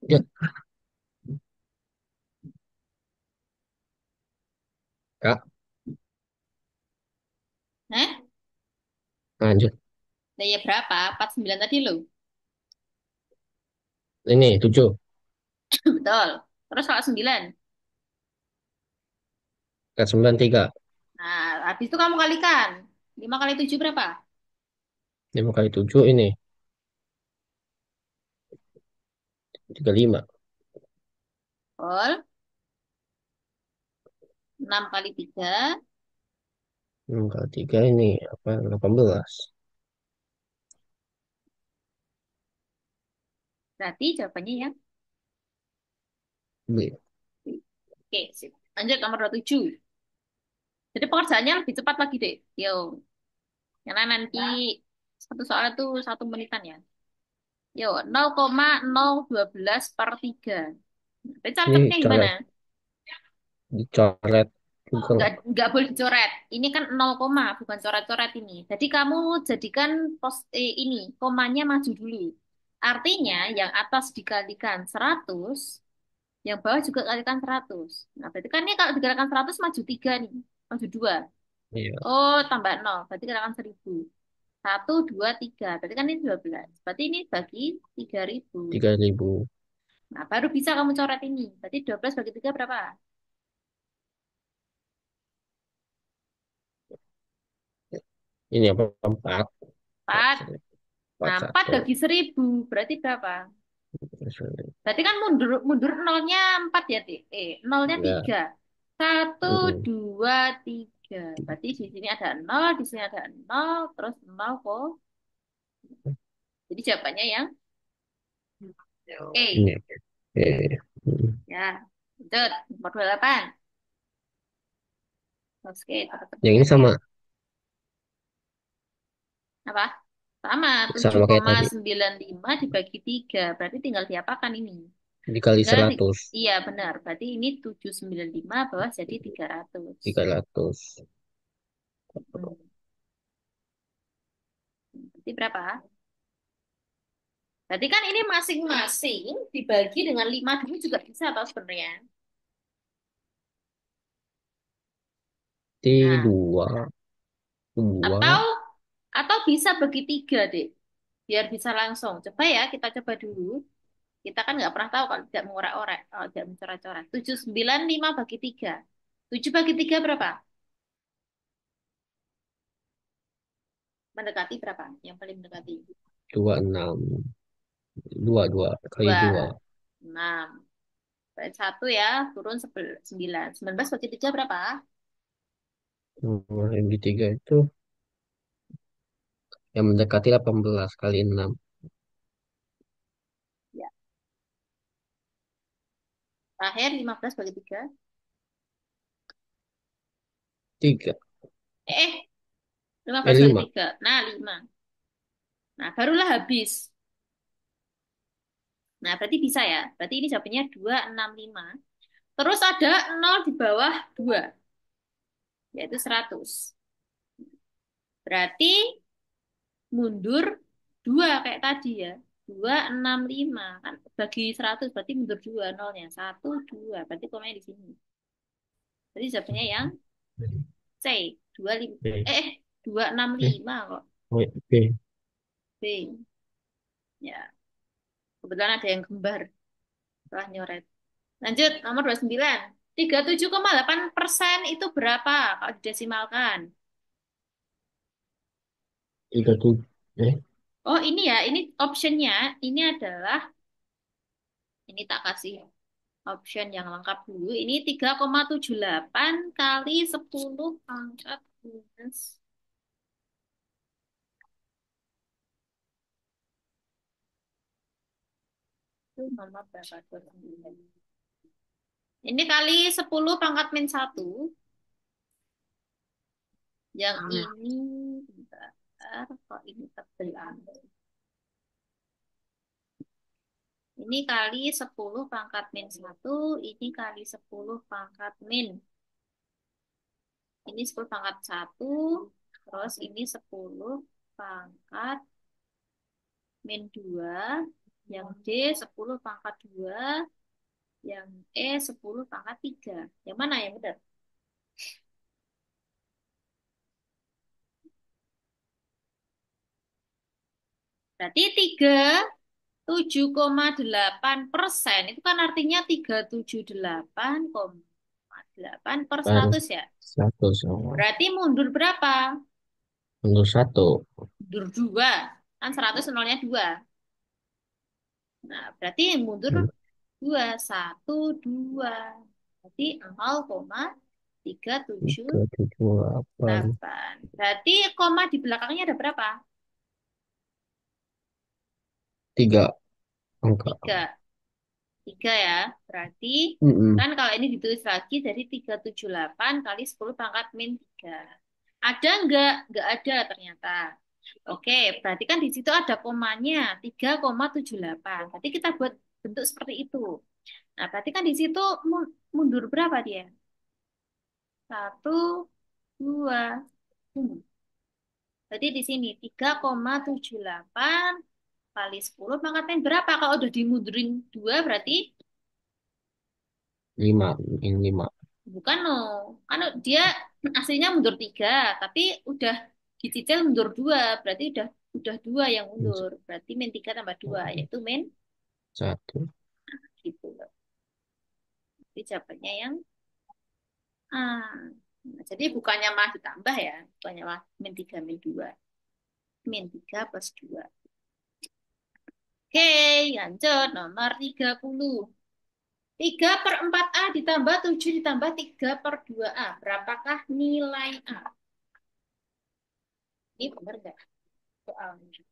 Ya, Kak. Nah, Lanjut. daya berapa? 49 tadi loh. Ini 7. Betul. Terus kalau 9. Kak 9, 3. Nah, habis itu kamu kalikan. 5 kali 7 berapa? 5 kali 7 ini. 35. Betul. 6 kali 3. 6 kali 3 ini apa? 18. Berarti jawabannya ya. B. Oke, sip. Lanjut nomor 27. Jadi pengerjaannya lebih cepat lagi deh. Yo, karena nanti satu soal itu 1 menitan ya. Yo, 0,012/3. Tapi Ini catatnya gimana? coret. Dicoret juga nggak? Nggak boleh dicoret. Ini kan 0 koma, bukan coret-coret ini. Jadi kamu jadikan ini, komanya maju dulu. Artinya yang atas dikalikan 100, yang bawah juga kalikan 100. Nah, berarti kan ini kalau dikalikan 100 maju 3 nih. Maju 2. Iya. Oh, tambah 0. Berarti kalikan 1000. 1, 2, 3. Berarti kan ini 12. Berarti ini bagi 3000. 3.000. Nah, baru bisa kamu coret ini. Berarti 12 bagi 3 berapa? Ini apa? 4. 4. Empat Nah, 4 satu. bagi 1000 berarti berapa? Berarti kan mundur mundur nolnya 4 ya, Dik. Nolnya Ya. 3. Satu, Mm-mm. 2, 3. Berarti di sini ada nol, di sini ada nol, terus nol kok. Jadi jawabannya yang Ini. E. Mm. Ya, lanjut. Nomor 28. Oke, Yang tebak-tebakan ini ya. sama Apa? Sama, tujuh sama kayak koma tadi. sembilan lima dibagi 3. Berarti tinggal diapakan ini? Dikali Tinggal 100. iya benar. Berarti ini 795 bawah jadi 300. 300. Hmm. Berarti berapa? Berarti kan ini masing-masing dibagi dengan 5 dulu juga bisa atau sebenarnya. T Nah, dua. atau Dua. bisa bagi 3 deh. Biar bisa langsung. Coba ya, kita coba dulu. Kita kan nggak pernah tahu kalau tidak mengorak-orak, kalau tidak mencoret-coret. 795 bagi 3. 7 bagi 3 berapa? Mendekati berapa? Yang paling mendekati. 26. Dua kali 2, dua. 6. Berarti 1 ya, turun 9. 19 bagi 3 berapa? Yang ketiga itu yang mendekati 18 kali 6. Ya. Terakhir 15 bagi 3. 3. Eh, 15 kali 5. 3. Nah, 5. Nah, barulah habis. Nah, berarti bisa ya. Berarti ini jawabannya 265. Terus ada 0 di bawah 2, yaitu 100. Berarti mundur 2 kayak tadi ya. 265 kan bagi 100 berarti mundur 2 nolnya. 1 2. Berarti komanya di sini. Berarti jawabannya yang C. 25. Oke. Dua enam Eh, lima kok. oke. B. Ya, kebetulan ada yang gembar setelah nyoret. Lanjut, nomor 29. 37,8% itu berapa kalau didesimalkan? 37. Oh, ini ya, ini optionnya. Ini adalah, ini tak kasih option yang lengkap dulu. Ini 3,78 kali 10 pangkat minus. Itu nomor berapa? 29. Ini kali 10 pangkat min 1. Yang ini, bentar, kok ini tebel amat. Ini kali 10 pangkat min 1, ini kali 10 pangkat min. Ini 10 pangkat 1, terus ini 10 pangkat min 2, yang D 10 pangkat 2, yang E 10 pangkat 3. Yang mana yang benar? Berarti 37,8% itu kan artinya 378,8 per Baru 100 ya. 100. Oh. Berarti mundur berapa? Untuk 1. Mundur 2. Kan 100 nolnya 2. Nah, berarti mundur 2. 1, 2. Berarti 0,378. 378. Berarti koma di belakangnya ada berapa? 3 angka. 3. 3 ya. Berarti Mm-mm. kan kalau ini ditulis lagi dari 378 kali 10 pangkat min 3. Ada nggak? Nggak ada ternyata. Oke, berarti kan di situ ada komanya 3,78. Berarti kita buat bentuk seperti itu. Nah, berarti kan di situ mundur berapa dia? Satu, dua. Berarti di sini 3,78 kali 10 pangkat min berapa? Kalau udah dimundurin 2 berarti 5. Ini 5. bukan no. Kan dia aslinya mundur 3, tapi udah dicicil mundur 2, berarti udah 2 yang mundur. Berarti min 3 tambah 2 yaitu min 1. gitu loh. Jadi jawabannya yang A. Nah, jadi bukannya mah ditambah ya, bukannya mah min 3 min 2. Min 3 plus 2. Oke, lanjut nomor 30. 3 per 4A ditambah 7 ditambah 3 per 2A. Berapakah nilai A? Ini benar nggak soalnya?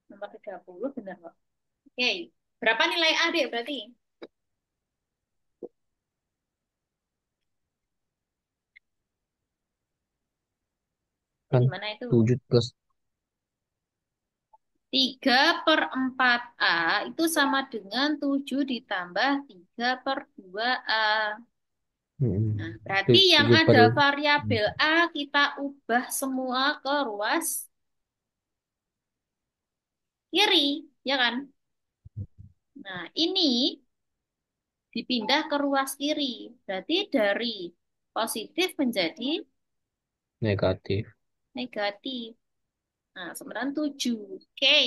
Nomor 30 benar kok. Oke, berapa nilai A, Dek, berarti? Kan Gimana itu? 7 plus 3 per 4A itu sama dengan 7 ditambah 3 per 2A. Nah, berarti yang 7 per ada variabel A kita ubah semua ke ruas kiri, ya kan? Nah, ini dipindah ke ruas kiri. Berarti dari positif menjadi negatif. negatif. Nah, 97. Oke.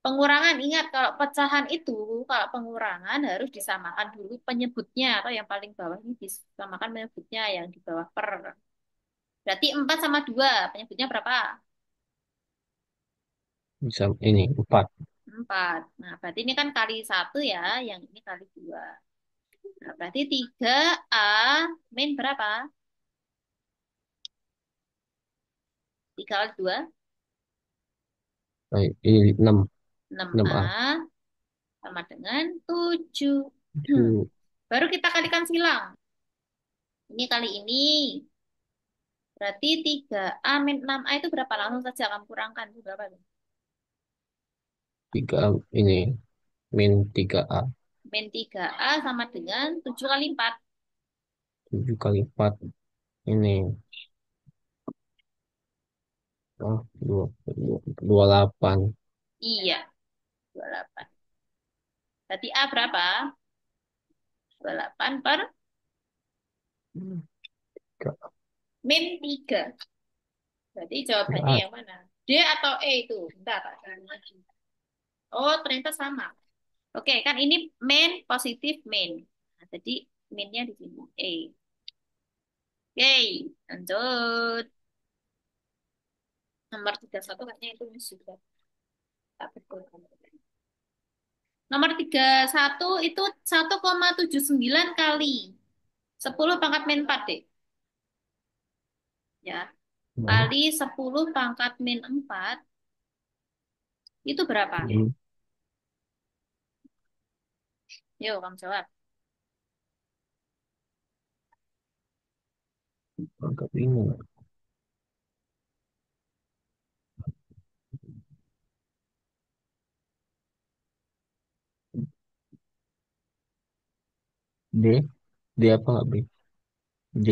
Pengurangan, ingat kalau pecahan itu, kalau pengurangan harus disamakan dulu penyebutnya atau yang paling bawah ini disamakan penyebutnya yang di bawah per. Berarti 4 sama 2 penyebutnya berapa? Bisa ini 4. 4. Nah, berarti ini kan kali 1 ya, yang ini kali 2. Nah, berarti 3 A min berapa? 3 kali 2, Ini 6. 6 A. 6A sama dengan 7. 7. Baru kita kalikan silang. Ini kali ini. Berarti 3A min 6A itu berapa? Langsung saja kamu kurangkan. Itu berapa tuh? 3 ini min 3A. Min 3A sama dengan 7 kali 4. 7 kali 4 ini. Oh, 28. Iya, 28. Berarti A berapa? 28 per min 3. Berarti jawabannya A. yang mana? D atau E itu? Bentar, tak tanya. Oh, ternyata sama. Oke, kan ini min positif min. Nah, jadi minnya di sini. E. Oke, lanjut. Nomor 31 kayaknya itu sudah tak betul. Nomor 31 itu 1,79 kali 10 pangkat min 4, deh. Ya, Hmm. kali 10 pangkat min 4 itu berapa? Hmm. Yuk, kamu jawab. Agak bingung. D. D apa nggak B? D.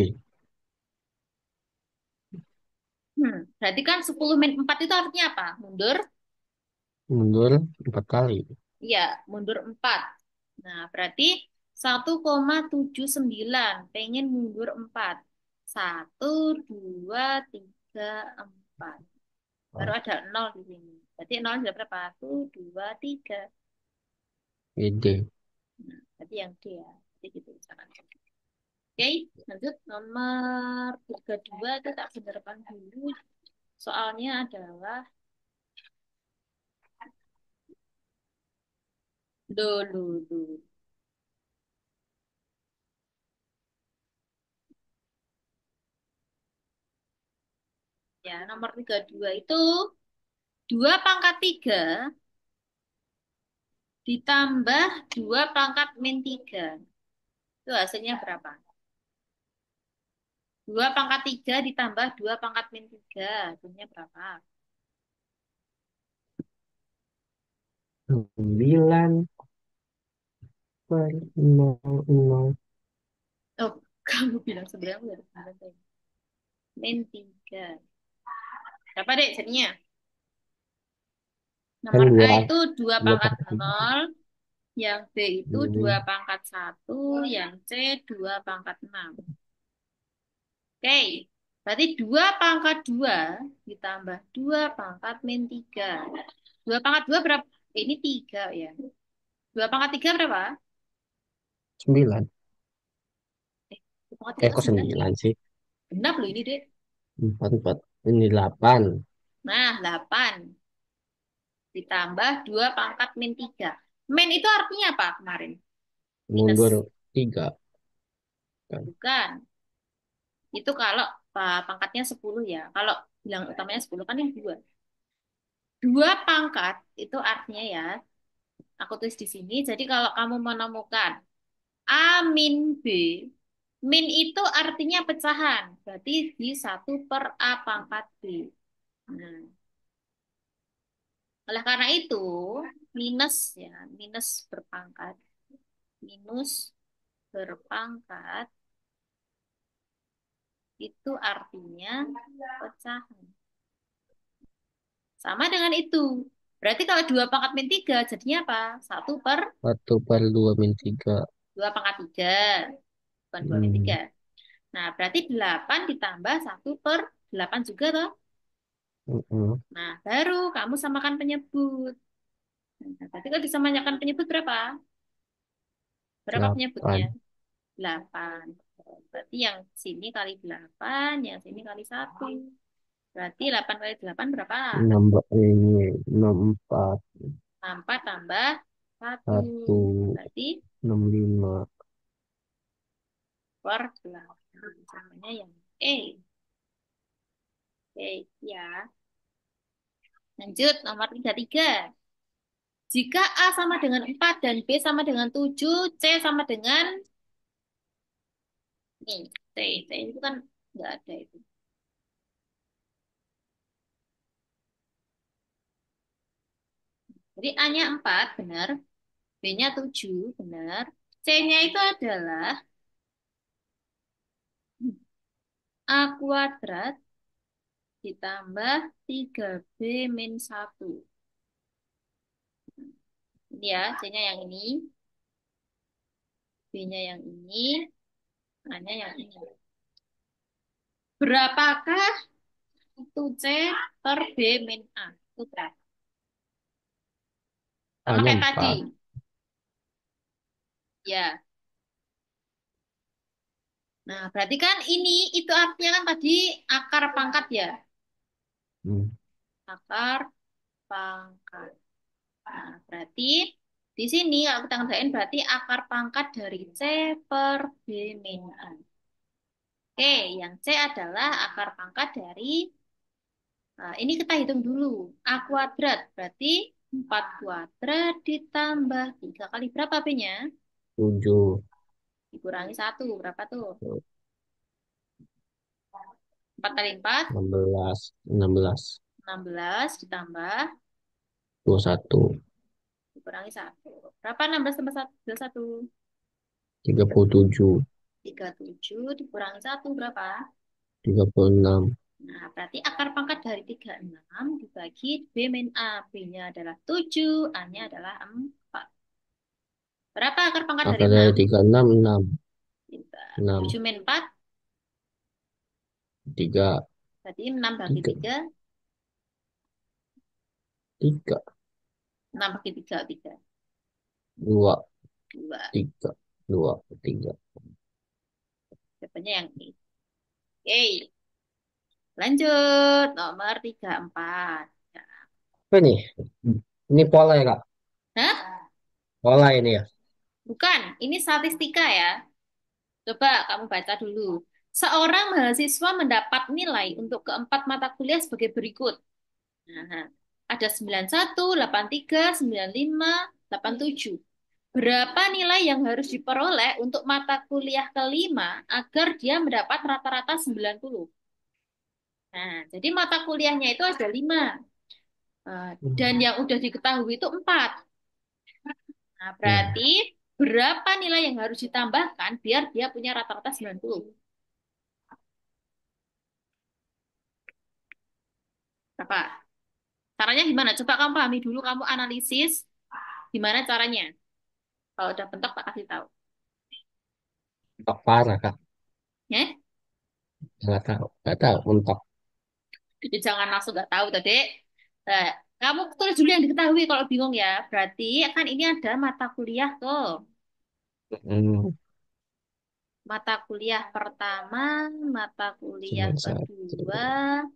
Berarti kan 10 min 4 itu artinya apa? Mundur? Mundur 4 kali. Iya, mundur 4. Nah, berarti 1,79. Pengen mundur 4. 1, 2, 3, 4. Baru Oh, ada 0 di sini. Berarti 0 sudah berapa? 1, 2, 3. ini D. Nah, berarti yang D ya. Jadi gitu caranya. Oke, lanjut. Nomor 32 itu tak benerkan dulu. Soalnya adalah dulu. Ya, nomor 32 itu 2 pangkat 3 ditambah 2 pangkat min 3. Itu hasilnya berapa? 2 pangkat 3 ditambah 2 pangkat min 3. Hasilnya berapa? 9 per 0. Oh, kamu bilang sebenarnya aku udah benar tadi. Min 3. Berapa deh jadinya? Kan Nomor A 2. itu 2 2 pangkat pangkat 3. 0, yang B itu 2 Hmm. pangkat 1, yang C 2 pangkat 6. Oke, berarti 2 pangkat 2 ditambah 2 pangkat min 3. 2 pangkat 2 berapa? Ini 3 ya. 2 pangkat 3 berapa? 9. 2 pangkat 3 kok Kok 9 sih? 9 sih? Genap loh ini, Dek. 4 4. Ini 8. Nah, 8 ditambah 2 pangkat min 3. Min itu artinya apa kemarin? Minus. Mundur 3 kan. Bukan. Itu kalau pangkatnya 10 ya. Kalau bilang utamanya 10 kan yang 2. 2 pangkat itu artinya ya, aku tulis di sini. Jadi kalau kamu menemukan A min B, min itu artinya pecahan. Berarti di 1/A pangkat B. Nah, oleh karena itu, minus ya, minus berpangkat. Minus berpangkat itu artinya pecahan. Sama dengan itu. Berarti kalau 2 pangkat min 3 jadinya apa? 1/2 min 3. 2 pangkat 3. Bukan 2 min Hmm. 3. Nah, berarti 8 ditambah 1/8 juga toh. Mm-mm. Nah, baru kamu samakan penyebut. Nah, berarti kalau disamakan penyebut berapa? Berapa penyebutnya? 8. 8. Berarti yang sini kali 8, yang sini kali 1. Berarti 8 kali 8 berapa? Nambah ini 64. 4 tambah 1. 1. Berarti 65. per 8. Namanya yang E. Oke, ya. Lanjut, nomor 33. Jika A sama dengan 4 dan B sama dengan 7, C sama dengan Nih, T. T itu kan nggak ada itu. Jadi A-nya 4 benar. B-nya 7 benar. C-nya itu adalah A kuadrat ditambah 3B min 1. Ini ya, C-nya yang ini, B-nya yang ini, A-nya yang ini. Berapakah itu C per B min A? Itu berapa? Sama A-nya kayak tadi. 4. Ya. Nah, berarti kan ini, itu artinya kan tadi akar pangkat ya. Hmm. Akar pangkat. Nah, berarti di sini kalau kita ngerjain berarti akar pangkat dari C per B min A. Oke, yang C adalah akar pangkat dari, nah, ini kita hitung dulu. A kuadrat berarti 4 kuadrat ditambah 3 kali berapa B-nya? 7. Dikurangi 1, berapa tuh? 4 kali 4, 16. 16. 16 ditambah 21. dikurangi 1. Berapa 16 tambah 1? 37. 37 dikurangi 1 berapa? 36. Nah, berarti akar pangkat dari 36 dibagi B min A. B-nya adalah 7, A-nya adalah 4. Berapa akar pangkat dari Akar dari 6? 36, 6. Pintar. 7 6. min 4, 3. berarti 6 bagi 3. 3. 3. 6 bagi 3, 3. 2. 2. 3. 2. 3. Jawabannya yang ini. Oke, lanjut. Nomor 34. Ya. Apa nih? Ini pola ya, Kak? Hah? Pola ini ya? Bukan, ini statistika ya. Coba kamu baca dulu. Seorang mahasiswa mendapat nilai untuk keempat mata kuliah sebagai berikut. Nah, ada 91, 83, 95, 87. Berapa nilai yang harus diperoleh untuk mata kuliah kelima agar dia mendapat rata-rata 90? Nah, jadi mata kuliahnya itu ada 5. Dan Hmm. yang udah diketahui itu 4. Nah, Hmm. berarti berapa nilai yang harus ditambahkan biar dia punya rata-rata 90? Berapa? Caranya gimana? Coba kamu pahami dulu, kamu analisis gimana caranya. Kalau udah bentok tak kasih tahu. Tak parah, Kak. Ya? Nggak tahu. Nggak tahu. Mentok. Jadi jangan langsung nggak tahu tadi. Nah, kamu tulis dulu yang diketahui kalau bingung ya. Berarti kan ini ada mata kuliah tuh. Hmm. Mata kuliah pertama, mata kuliah Cuma kedua, satu.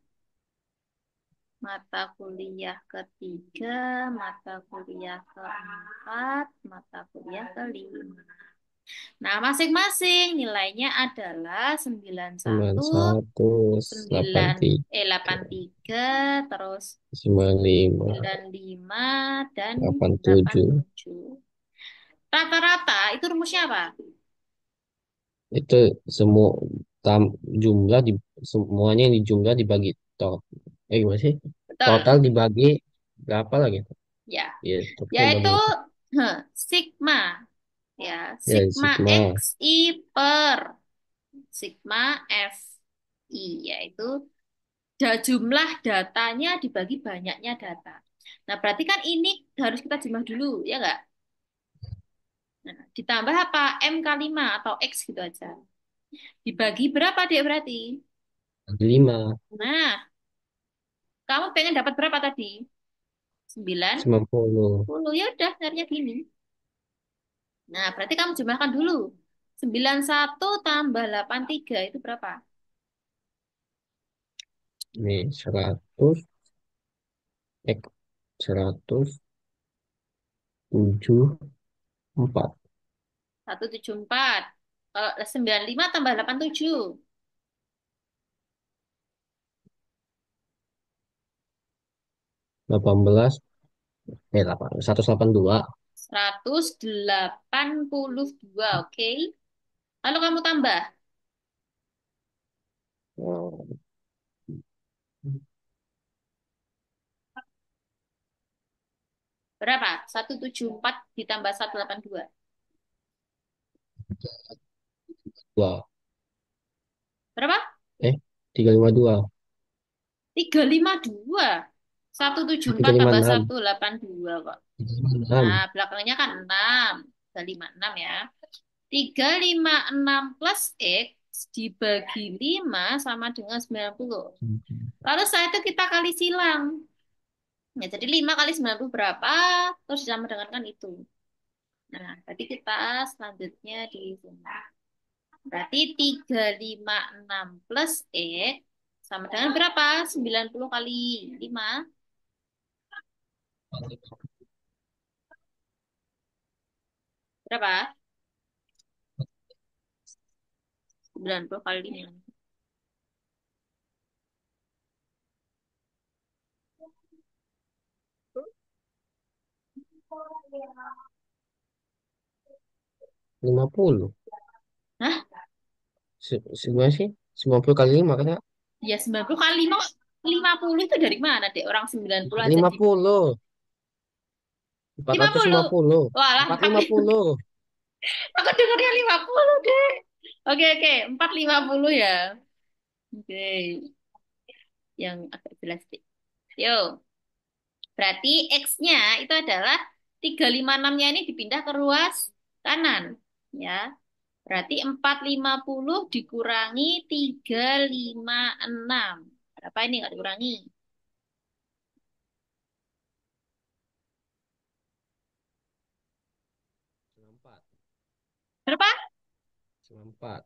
mata kuliah ketiga, mata kuliah keempat, mata kuliah kelima. Nah, masing-masing nilainya adalah sembilan puluh Cuma satu, satu. 8, 9, 3. 83, terus 95. 95 dan 87. 87. Rata-rata itu rumusnya apa? Itu semua tam, jumlah di semuanya yang dijumlah dibagi gimana sih? Betul. Total dibagi berapa lagi? Ya, Ya, total yaitu bagi sigma, ya, ya sigma sigma. x i per sigma f i, yaitu jumlah datanya dibagi banyaknya data. Nah, berarti kan ini harus kita jumlah dulu, ya nggak? Nah, ditambah apa? M kali 5 atau X gitu aja. Dibagi berapa, Dek, berarti? Bagi 5. Nah, kamu pengen dapat berapa tadi? 9? 90. 10. Ya udah, nyarinya gini. Nah, berarti kamu jumlahkan dulu. 91 tambah 83 itu berapa? Ini 100. Eh, 174. 174. Kalau 95 tambah 87. 18. 182. 182, oke. Lalu kamu tambah. Oh, Berapa? 174 ditambah 182. dua. Berapa? 352. 352. 174 tambah 356. 182 kok. 356. Nah, belakangnya kan 6. 356 ya. 356 plus X dibagi 5 sama dengan 90. Lalu setelah itu kita kali silang. Ya, jadi 5 kali 90 berapa? Terus sama dengan kan itu. Nah, tadi kita selanjutnya di sini. Berarti 356 plus X sama dengan berapa? 90 kali 5. Berapa? 90 kali 5. 50. Hah? Sebenarnya sih 90 kali 5 kan ya? Ya 90 kali 5. 50 itu dari mana, Dek? Orang 90 aja lima di puluh empat ratus lima 50. puluh Walah, 450. aku dengarnya 50, Dek. Oke, oke. 450 ya. Oke. Yang agak jelas, Dek. Yo. Berarti X-nya itu adalah 356-nya ini dipindah ke ruas kanan. Ya. Berarti 450 dikurangi 356. Berapa ini kalau dikurangi? 94. Berapa? 94.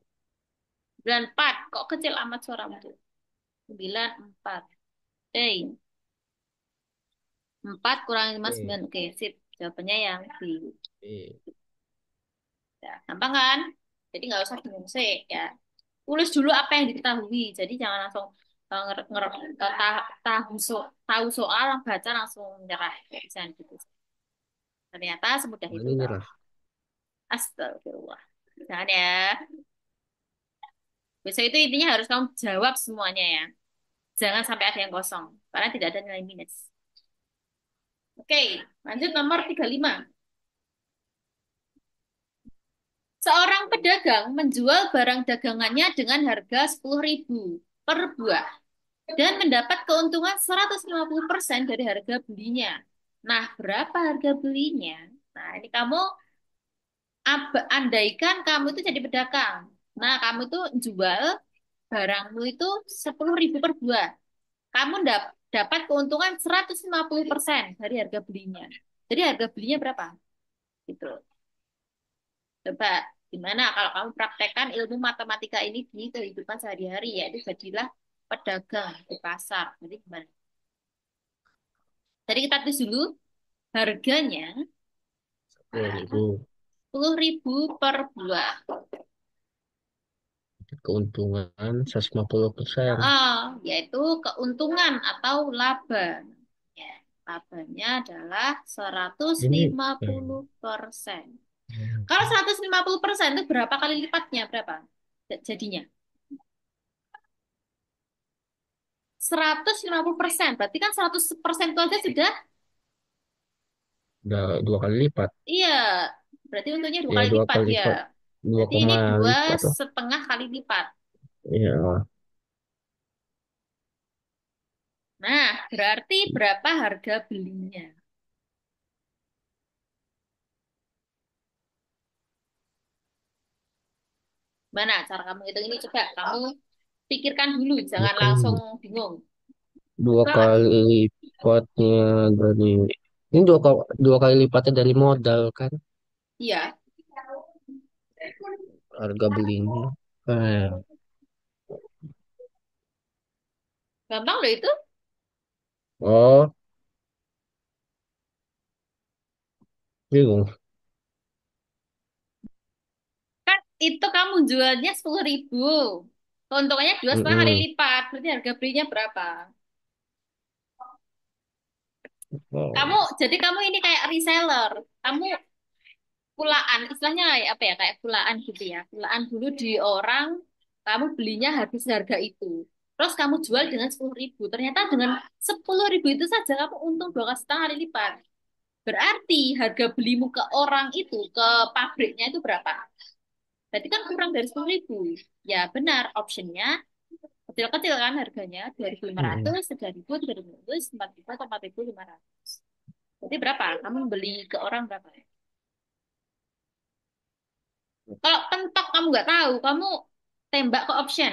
94. Kok kecil amat suaramu tuh? 94. Eh, 4 kurangi 5, Oke. 9. Oke, sip. Jawabannya yang B. Oke. Ya, gampang kan? Jadi nggak usah bingung sih ya. Tulis dulu apa yang diketahui. Jadi jangan langsung tahu soal, baca langsung nyerah. Bisa gitu. Ternyata semudah Nah, itu ini tahu. nyerah. Astagfirullah. Jangan ya. Besok itu intinya harus kamu jawab semuanya ya. Jangan sampai ada yang kosong. Karena tidak ada nilai minus. Oke, lanjut nomor 35. Seorang pedagang menjual barang dagangannya dengan harga 10.000 per buah dan mendapat keuntungan 150% dari harga belinya. Nah, berapa harga belinya? Nah, ini kamu andaikan kamu itu jadi pedagang. Nah, kamu itu jual barangmu itu 10.000 per buah. Kamu dapat keuntungan 150% dari harga belinya. Jadi harga belinya berapa? Gitu. Coba gimana kalau kamu praktekkan ilmu matematika ini di kehidupan sehari-hari, yaitu jadilah pedagang di pasar. Jadi gimana? Jadi kita tulis dulu harganya 10.000. 10.000 per buah. Keuntungan 150%. Yaitu keuntungan atau laba. Ya, labanya adalah seratus Ini lima puluh persen. Kalau 150% itu berapa kali lipatnya? Berapa jadinya? 150%. Berarti kan 100% itu aja sudah. udah 2 kali lipat. Iya. Berarti untungnya dua Ya, kali dua lipat kali ya. lipat. dua Berarti ini koma dua lipat lah. setengah kali lipat. Ya, Nah, berarti berapa harga belinya? Mana cara kamu hitung ini? Coba kamu pikirkan dulu, jangan bukan langsung bingung. 2 kali Coba. lipatnya dari ini 2 kali lipatnya dari modal kan, Iya, harga belinya. gampang loh itu. Oh, bingung. Kan itu kamu jualnya 10.000. Keuntungannya dua setengah kali Mm-mm. lipat. Berarti harga belinya berapa? Oh, Jadi kamu ini kayak reseller. Kamu pulaan, istilahnya kayak apa ya? Kayak pulaan gitu ya. Pulaan dulu di orang. Kamu belinya habis harga itu. Terus kamu jual dengan 10.000. Ternyata dengan 10.000 itu saja kamu untung 2,5 kali lipat. Berarti harga belimu ke orang itu, ke pabriknya itu berapa? Berarti kan kurang dari 10.000. Ya benar, optionnya kecil-kecil kan harganya. 2.500, Mm-mm. 3.000, 3.500, 4.000, atau 4.500. Berarti berapa? Kamu beli ke orang berapa? Kalau pentok kamu nggak tahu, kamu tembak ke option.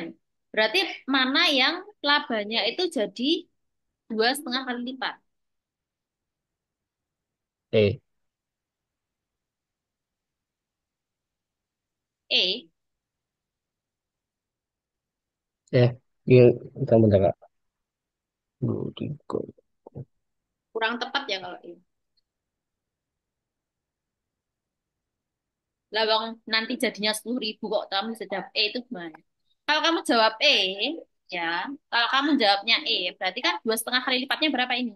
Berarti mana yang labanya itu jadi 2,5 kali lipat. Eh, E, eh, dia kamu bentar Kak. Dua, tiga. kurang tepat ya kalau E. Lah bang, nanti jadinya 10.000 kok kamu bisa jawab E itu gimana? Kalau kamu jawab E, ya, kalau kamu jawabnya E, berarti kan 2,5 kali lipatnya berapa ini?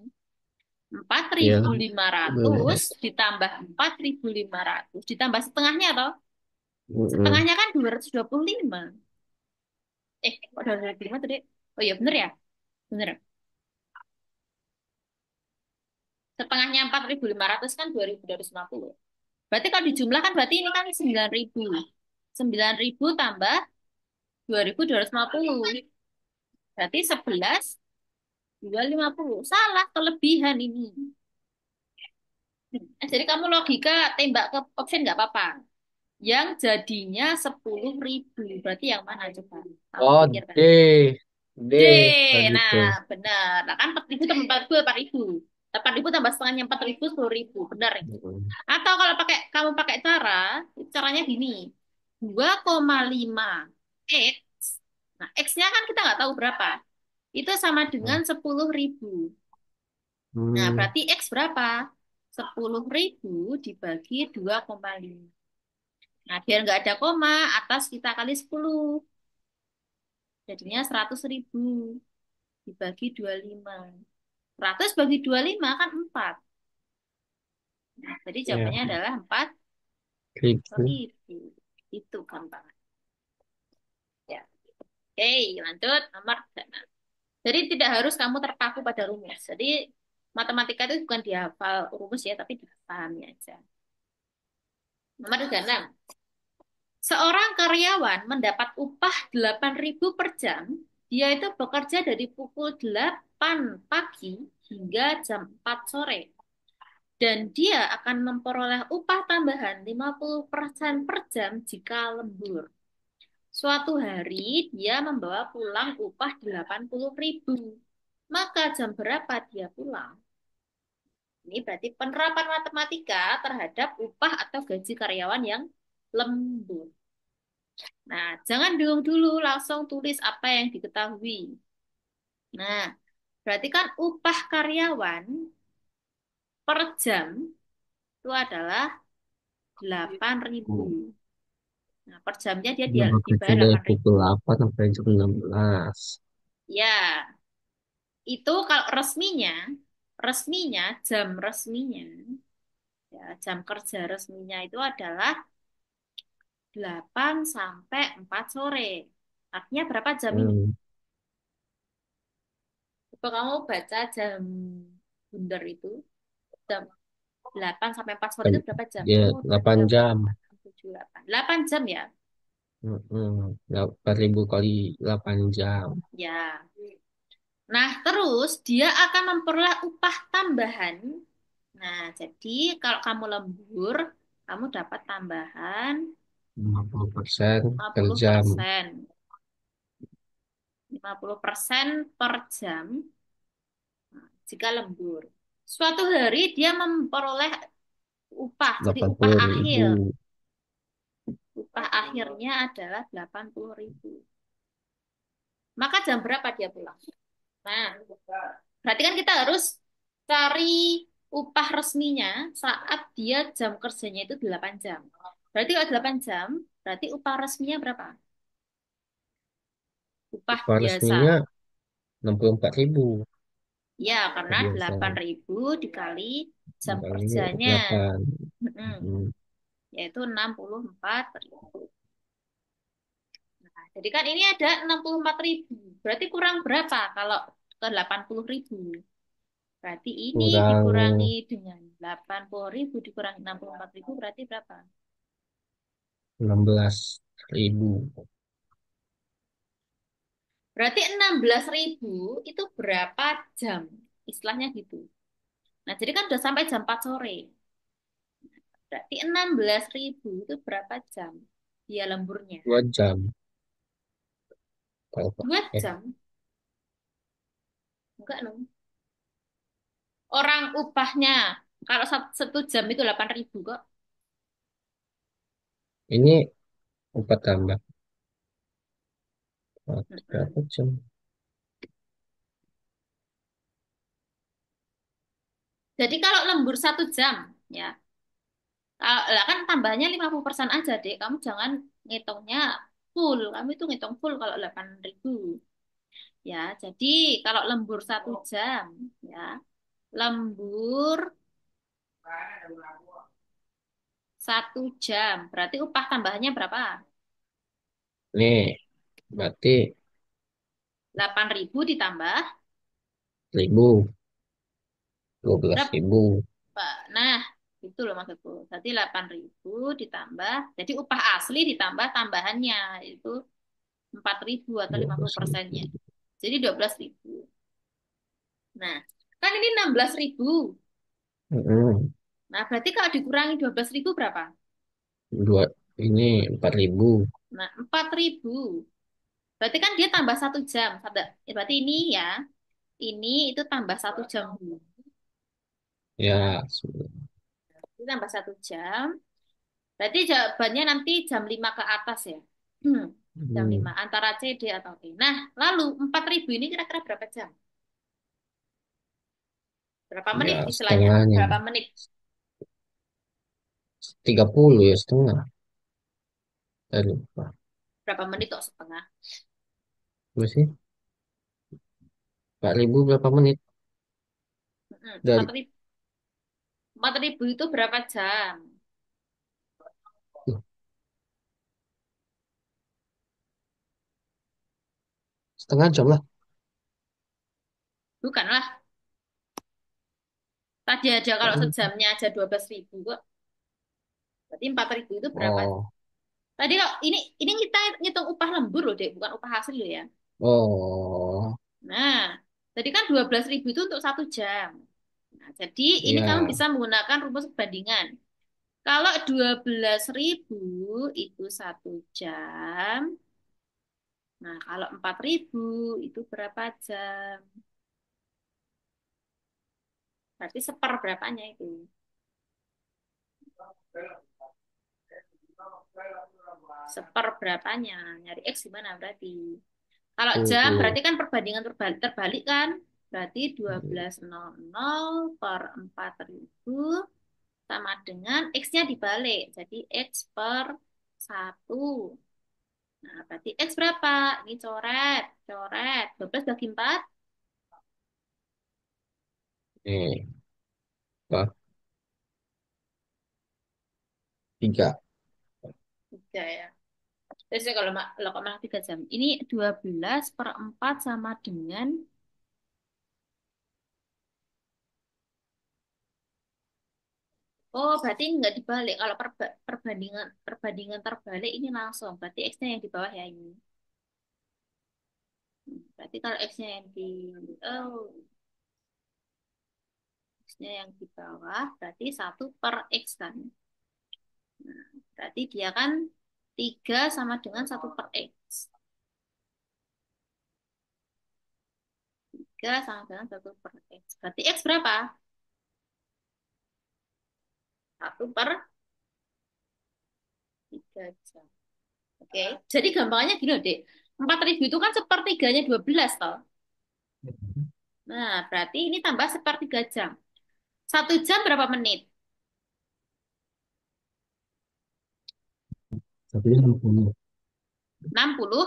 empat Ya, ribu lima belum. ratus ditambah 4.500 ditambah setengahnya toh? Mm-mm. Setengahnya kan 225. Kok 225 tadi? Oh iya bener ya? Bener. Setengahnya 4.500 kan 2.250. Berarti kalau dijumlahkan berarti ini kan 9.000. 9.000 tambah 2.250. Berarti 11.250. Salah, kelebihan ini. Jadi kamu logika tembak ke option nggak apa-apa. Yang jadinya 10.000. Berarti yang mana coba? Kamu Oh, pikirkan. D. D. D. Tadi Nah, itu. benar. Nah, kan 4.000 tambah 4.000, 4.000. 8.000 tambah setengahnya 4.000, 10.000. Benar itu. Mm-mm. Atau kalau kamu pakai caranya gini. 2,5 X. Nah, X-nya kan kita nggak tahu berapa. Itu sama dengan 10.000. Nah, Hmm, berarti X berapa? 10.000 dibagi 2,5. Nah, biar nggak ada koma, atas kita kali 10. Jadinya 100.000 dibagi 25. 100 bagi 25 kan 4. Nah, jadi ya, jawabannya adalah 4 ribu. ribu. Itu gampang. Ya. Oke, lanjut nomor 6. Jadi tidak harus kamu terpaku pada rumus. Jadi matematika itu bukan dihafal rumus ya, tapi dipahami aja. Nomor 36. Seorang karyawan mendapat upah 8.000 per jam. Dia itu bekerja dari pukul 8 pagi hingga jam 4 sore. Dan dia akan memperoleh upah tambahan 50% per jam jika lembur. Suatu hari dia membawa pulang upah 80.000. Maka jam berapa dia pulang? Ini berarti penerapan matematika terhadap upah atau gaji karyawan yang lembur. Nah, jangan bingung dulu, langsung tulis apa yang diketahui. Nah, berarti kan upah karyawan per jam itu adalah 8.000. Nah, per jamnya dia Dia bekerja dibayar dari 8.000. pukul 8 sampai jam 16. Ya, itu kalau resminya jam resminya, ya, jam kerja resminya itu adalah 8 sampai 4 sore. Artinya berapa jam ini? Hmm, Coba kamu baca jam bundar itu, jam 8 sampai 4 sore kan itu berapa jam? dia Oh, 2, 8 3, 4, jam. 5, 6, 7, 8. 8 jam ya? 8.000 kali 8 jam. Ya. Nah, terus dia akan memperoleh upah tambahan. Nah, jadi kalau kamu lembur, kamu dapat tambahan 50% per jam. 50%. 50% per jam jika lembur. Suatu hari dia memperoleh upah, jadi delapan upah puluh ribu. akhir. Upah akhirnya adalah 80.000. Maka jam berapa dia pulang? Nah, berarti kan kita harus cari upah resminya saat dia jam kerjanya itu 8 jam. Berarti kalau 8 jam, berarti upah resminya berapa? Upah Upah biasa. resminya 64.000. Ya, karena Biasa 8.000 dikali jam kali kerjanya, 8. Mm-mm. Hmm. Yaitu 64.000. Jadi kan ini ada 64.000. Berarti kurang berapa kalau ke 80.000? Berarti ini Kurang dikurangi dengan 80.000 dikurangi 64.000 berarti berapa? 16.000. Berarti 16.000 itu berapa jam? Istilahnya gitu. Nah, jadi kan udah sampai jam 4 sore. Berarti 16.000 itu berapa jam? Dia lemburnya. 2 jam. Kalau 2 jam? Enggak dong. Orang upahnya kalau 1 jam itu 8.000 kok. ini 4 tambah Mm-mm. berapa jam? Jadi kalau lembur 1 jam, ya, lah kan tambahnya 50% aja, deh. Kamu jangan ngitungnya full. Kamu itu ngitung full kalau 8.000. Ya, jadi kalau lembur 1 jam, ya, lembur 1 jam. Berarti upah tambahannya berapa? Nih, berarti 8.000 ditambah 1.000, dua belas berapa? ribu Nah, itu loh maksudku. Berarti 8.000 ditambah, jadi upah asli ditambah tambahannya itu 4.000 atau dua lima belas puluh ribu persennya. Jadi 12.000. Nah, kan ini 16.000. Mm-mm. Nah, berarti kalau dikurangi 12.000 berapa? Dua, ini 4.000. Nah, 4.000. Berarti kan dia tambah 1 jam. Berarti ini ya, ini itu tambah 1 jam dulu. Ya, Ini tambah 1 jam. Berarti jawabannya nanti jam 5 ke atas ya. Hmm, jam 5 mm, antara C, D atau E. Nah, lalu 4.000 ini kira-kira berapa jam? Berapa menit ya istilahnya? setengahnya. Berapa menit? 30 ya setengah. Saya lupa. Berapa menit kok setengah? Berapa sih? 4.000 berapa menit? Empat Dari ribu, 4.000 itu berapa jam? Duh, setengah jam lah. Bukanlah. Tadi aja kalau sejamnya aja 12.000 kok. Berarti 4.000 itu berapa? Oh, Tadi kok ini kita ngitung upah lembur loh, Dek, bukan upah hasil loh ya. oh, Nah, tadi kan 12.000 itu untuk 1 jam. Nah, jadi ini kamu ya, bisa menggunakan rumus perbandingan. Kalau 12.000 itu 1 jam. Nah, kalau 4.000 itu berapa jam? Berarti seperberapanya itu. Seperberapanya. Nyari X gimana berarti? Kalau jam tuh, berarti kan perbandingan terbalik kan? Berarti 12.00 per 4.000 sama dengan X-nya dibalik. Jadi X per 1. Nah, berarti X berapa? Ini coret, coret. 12 bagi 4, nih, apa? 3. 3 ya. Terus ya kalau malah 3 jam. Ini 12 per 4 sama dengan, oh berarti nggak dibalik. Kalau perbandingan perbandingan terbalik ini langsung. Berarti X-nya yang di bawah ya ini. Berarti kalau X-nya yang di, oh, X-nya yang di bawah, berarti 1 per X kan. Nah, berarti dia kan 3 sama dengan 1 per X. 3 sama dengan 1 per X. Berarti X berapa? 1 per 3 jam. Oke, jadi gampangnya gini loh, Dek. 4.000 itu kan sepertiganya 12 toh. Nah, berarti ini tambah sepertiga jam. 1 jam berapa menit? Tapi 20. 60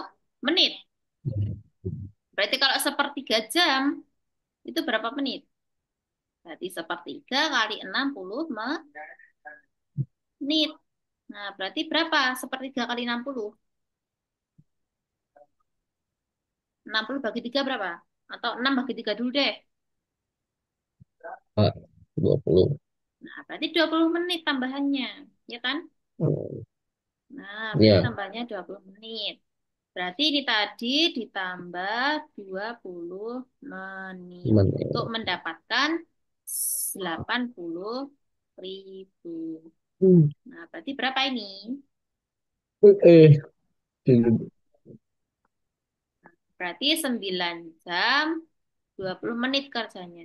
menit. Berarti kalau sepertiga jam, itu berapa menit? Berarti sepertiga kali 60 menit. Nah, berarti berapa? Sepertiga kali 60. 60 bagi 3 berapa? Atau 6 bagi 3 dulu deh. Pak, 20. Nah, berarti 20 menit tambahannya. Ya kan? Hmm, Nah, berarti ya, tambahnya 20 menit. Berarti ini tadi ditambah 20 menit untuk menit. mendapatkan 80.000. Hmm. Nah, berarti berapa ini? Eh, tujuh- Berarti 9 jam 20 menit kerjanya.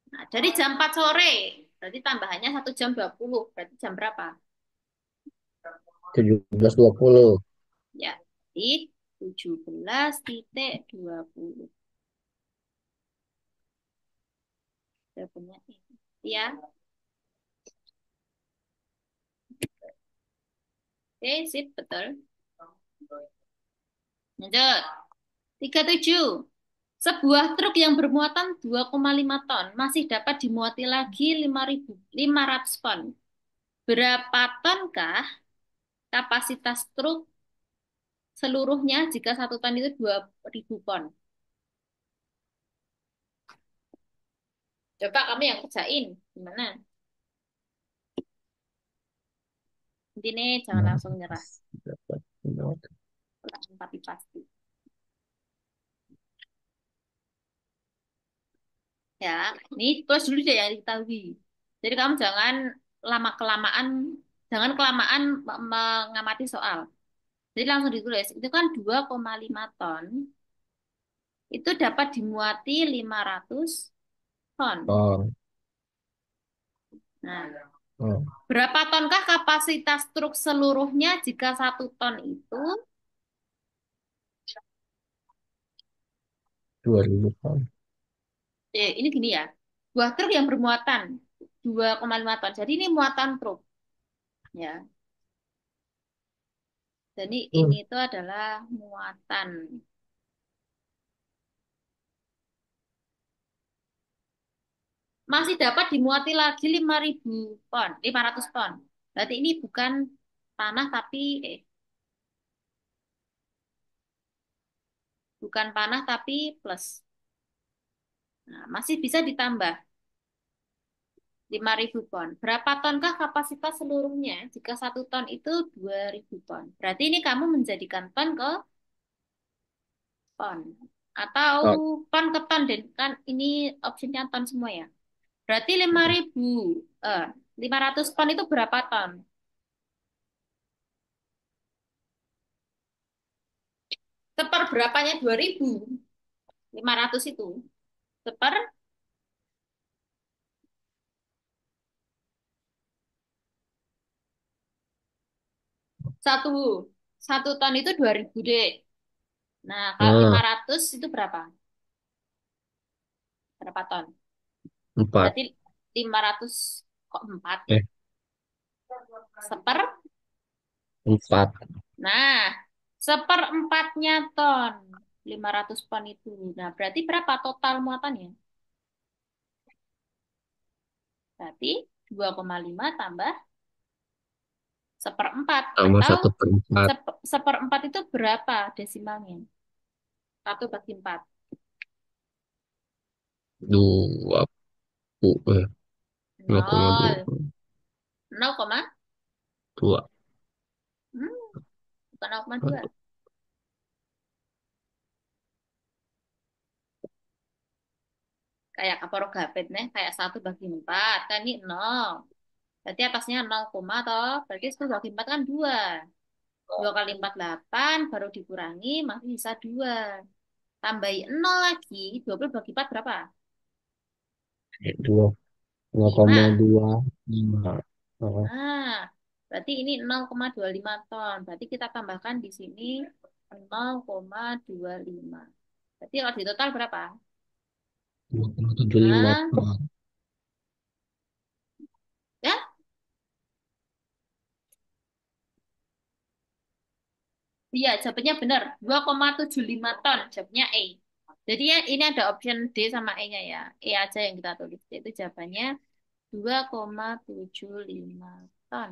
Nah, dari jam 4 sore, berarti tambahannya 1 jam 20. Berarti jam berapa? 17.20. Ya, di 17.20. Jawabannya ini. Ya, oke, sip, betul. Lanjut. 37. Sebuah truk yang bermuatan 2,5 ton masih dapat dimuati lagi 5.500 ton. Berapa tonkah kapasitas truk seluruhnya jika 1 ton itu 2.000 ton? Coba kamu yang kerjain. Gimana? Intinya jangan langsung nyerah. Dapat not. Tapi pasti. Ya, ini tulis dulu deh yang diketahui. Jadi kamu jangan lama-kelamaan, jangan kelamaan mengamati soal. Jadi langsung ditulis. Itu kan 2,5 ton. Itu dapat dimuati 500 ton. Ton. Nah, Oh, berapa tonkah kapasitas truk seluruhnya jika 1 ton itu? 2.000 ton. Ini gini ya. Buah truk yang bermuatan 2,5 ton. Jadi ini muatan truk. Ya. Jadi Hmm. ini itu adalah muatan. Masih dapat dimuati lagi 5.000 ton, 500 ton. Berarti ini bukan panah tapi bukan panah tapi plus. Nah, masih bisa ditambah 5.000 ton. Berapa tonkah kapasitas seluruhnya? Jika 1 ton itu 2.000 ton. Berarti ini kamu menjadikan ton ke ton. Atau Ton. ton ke ton. Dan kan ini opsinya ton semua ya. Berarti 5.000, eh, 500 ton itu berapa ton? Seper berapanya 2.500 itu? Seper satu. 1 ton itu 2.000 deh. Nah, kalau Ah, 500 itu berapa? Berapa ton? 4. Berarti 500 kok 4? Eh, Seper. 4. Nah, seperempatnya ton. 500 ton itu. Nah, berarti berapa total muatannya? Berarti 2,5 tambah seperempat. Tambah Atau 1/4. seperempat itu berapa desimalnya? 1/4. 2. 0,2. 0. 0, Dua. hmm, bukan 0,2. Kayak kaporo gapit nih, kayak 1/4. Kan ini 0. Berarti atasnya 0, toh. Berarti 1/4 kan 2. 2 kali 4, 8. Baru dikurangi, masih sisa 2. Tambahin 0 lagi. 20 bagi 4 berapa? Dua. 5. 0,25. Ah, Nah, berarti ini 0,25 ton. Berarti kita tambahkan di sini 0,25. Berarti kalau di total berapa? 2,75 Nah, ton. ya, iya, jawabannya benar. 2,75 ton. Jawabnya E. Jadi ya ini ada option D sama E-nya ya. E aja yang kita tulis. Itu jawabannya 2,75 ton.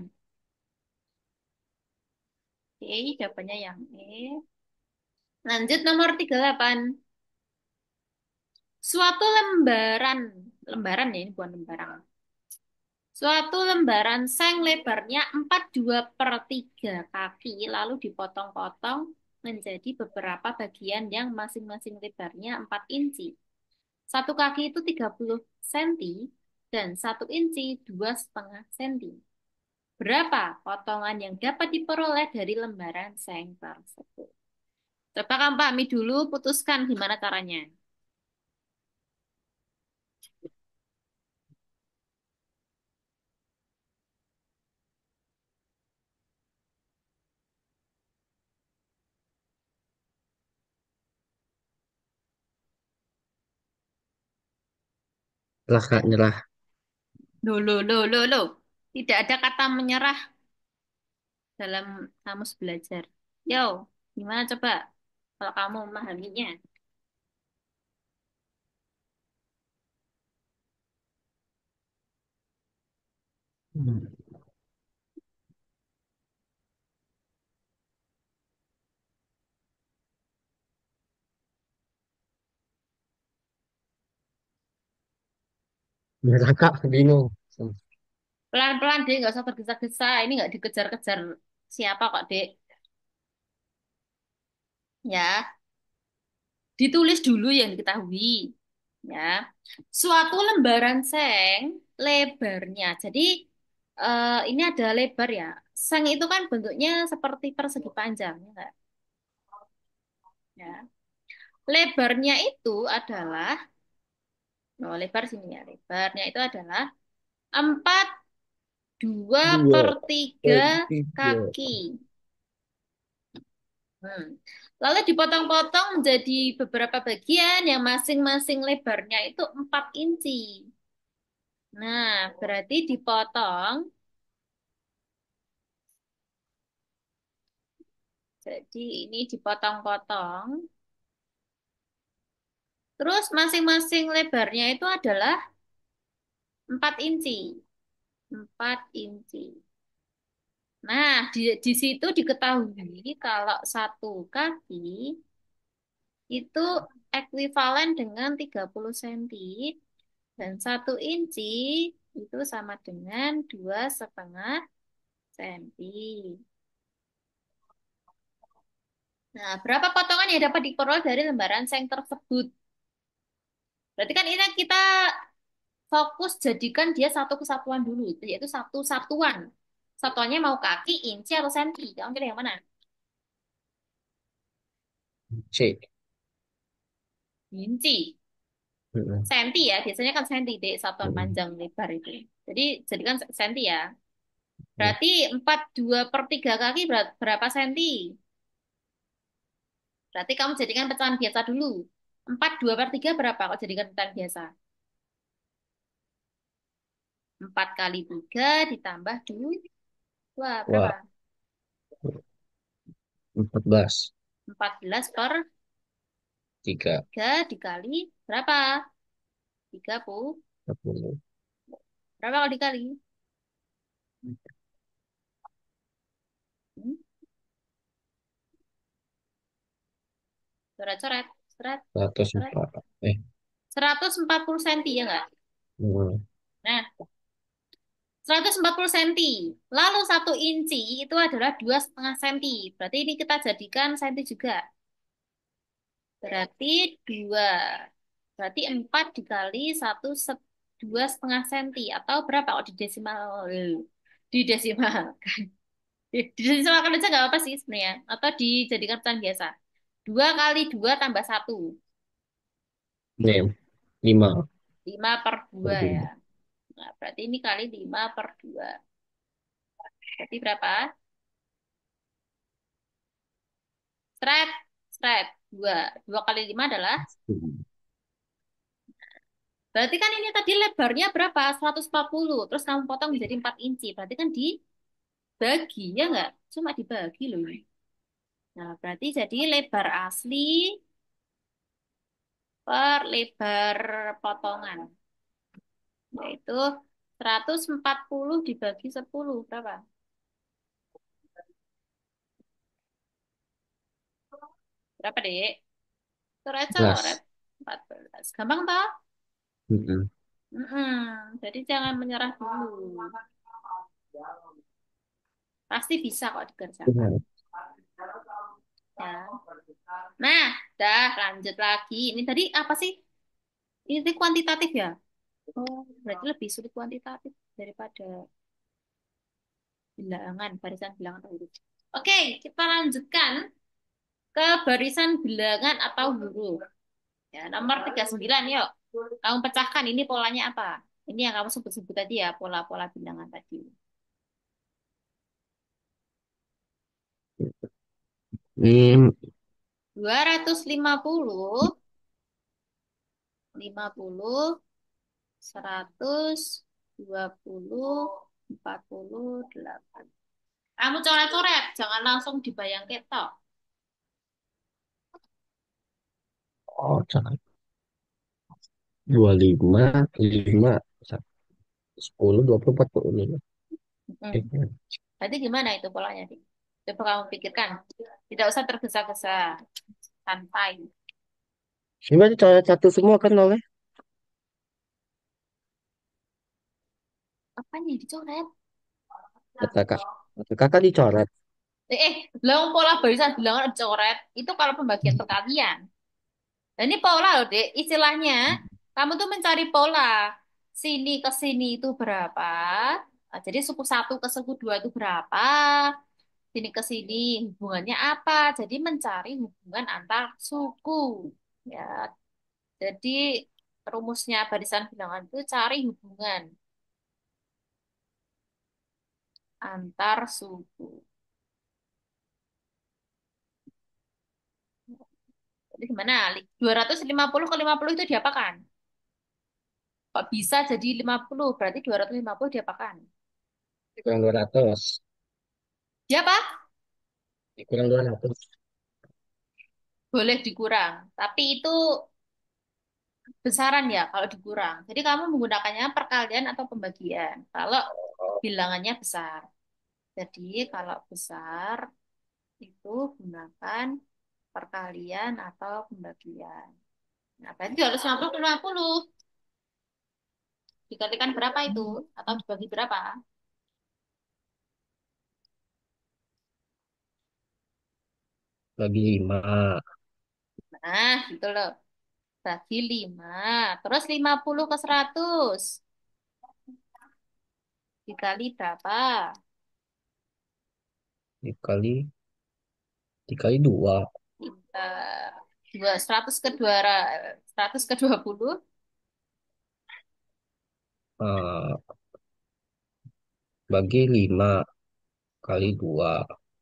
Oke, jawabannya yang E. Lanjut nomor 38. Suatu lembaran, lembaran ya, ini bukan lembaran. Suatu lembaran seng lebarnya 42/3 kaki, lalu dipotong-potong menjadi beberapa bagian yang masing-masing lebarnya 4 inci. Satu kaki itu 30 senti dan 1 inci 2,5 senti. Berapa potongan yang dapat diperoleh dari lembaran seng tersebut? Coba kamu pahami dulu, putuskan gimana caranya. Lah kak nyerah. Loh, loh, loh, loh, loh. Tidak ada kata menyerah dalam kamus belajar. Yo, gimana coba kalau kamu memahaminya? Hmm. Nyerah kak, bingung. Pelan-pelan deh, nggak usah tergesa-gesa. Ini nggak dikejar-kejar siapa kok, Dek. Ya, ditulis dulu yang diketahui. Ya, suatu lembaran seng lebarnya. Jadi ini ada lebar ya. Seng itu kan bentuknya seperti persegi panjang, ya nggak? Ya. Lebarnya itu adalah, oh, lebar sini ya. Lebarnya itu adalah 42 Dua, per 3 tiga. kaki. Hmm. Lalu dipotong-potong menjadi beberapa bagian yang masing-masing lebarnya itu 4 inci. Nah, berarti dipotong. Jadi ini dipotong-potong. Terus masing-masing lebarnya itu adalah 4 inci. 4 inci. Nah, di situ diketahui kalau satu kaki itu ekuivalen dengan 30 senti dan 1 inci itu sama dengan 2,5 senti. Nah, berapa potongan yang dapat diperoleh dari lembaran seng tersebut? Berarti kan ini kita fokus jadikan dia satu kesatuan dulu, yaitu satu satuan. Satuannya mau kaki, inci, atau senti. Kamu pilih yang mana? C. Inci. Mm-mm. Senti ya, biasanya kan senti, deh, satuan Mm-mm. panjang lebar itu. Jadi jadikan senti ya. Berarti 42/3 kaki berapa senti? Berarti kamu jadikan pecahan biasa dulu. 42/3 berapa? Kok jadikan pecahan biasa? 4 kali 3 ditambah 2. Berapa? Wah, 14. 14 per 3. 3 dikali berapa? 30. 40. Berapa kalau dikali? Hmm? Coret-coret. Coret. Coret. 104. 140 senti ya nggak? Mm. Nah, 140 senti. Lalu 1 inci itu adalah 2,5 senti. Berarti ini kita jadikan senti juga. Berarti 2. Berarti 4 dikali 2,5 senti. Atau berapa kalau di desimal? Di desimal. Di desimalkan aja nggak apa-apa sih sebenarnya. Atau dijadikan pecahan biasa. 2 kali 2 tambah 1. Nih, 5 5 per per 2 ya. 5. Nah, berarti ini kali 5 per 2. Berarti berapa? Stret, stret. 2. 2 kali 5 adalah? Berarti kan ini tadi lebarnya berapa? 140. Terus kamu potong menjadi 4 inci. Berarti kan dibagi, ya nggak? Cuma dibagi loh. Nah, berarti jadi lebar asli per lebar potongan. Yaitu 140 dibagi 10. Berapa? Berapa, Dek? Coret-coret. 11. 14. Gampang toh? Mm-mm. Jadi jangan menyerah dulu. Pasti bisa kok dikerjakan. Benar. Ya. Nah, dah lanjut lagi. Ini tadi apa sih? Ini kuantitatif ya? Oh, berarti lebih sulit kuantitatif daripada bilangan, barisan bilangan atau huruf. Oke, kita lanjutkan ke barisan bilangan atau huruf. Ya, nomor 39, yuk. Kamu pecahkan ini polanya apa? Ini yang kamu sebut-sebut tadi ya, pola-pola bilangan tadi. Ini 250, 50, 100, 20, 48. Kamu coret-coret, jangan langsung dibayang ketok. oh, jangan. 25, 5, 10, 20, 40. Hmm. Oke. Berarti gimana itu polanya, Dik? Coba kamu pikirkan. Tidak usah tergesa-gesa, santai. Ini berarti coret satu semua kan oleh Apanya yang dicoret? kata kak. Kata kakak dicoret. Belum pola barisan bilangan dicoret. Itu kalau pembagian perkalian. Dan ini pola loh, Dek. Istilahnya, kamu tuh mencari pola. Sini ke sini itu berapa? Nah, jadi suku satu ke suku dua itu berapa? Sini ke sini hubungannya apa? Jadi mencari hubungan antar suku. Ya, jadi rumusnya barisan bilangan itu cari hubungan antar suku. Jadi gimana? 250 ke 50 itu diapakan? Kok bisa jadi 50? Berarti 250 diapakan? Dikurang 200. Diapa? Dikurang 200. Boleh dikurang. Tapi itu besaran ya kalau dikurang. Jadi kamu menggunakannya perkalian atau pembagian. Kalau bilangannya besar. Jadi kalau besar itu gunakan perkalian atau pembagian. Nah, berarti 250 ke 50. Dikalikan berapa itu? Atau dibagi berapa? Bagi 5. Nah, gitu loh. Bagi 5. Terus 50 ke 100. Dikali berapa? Dikali, dikali 2. Pintar. 100 ke 2, 100 ke 20. Bagi 5 kali 2.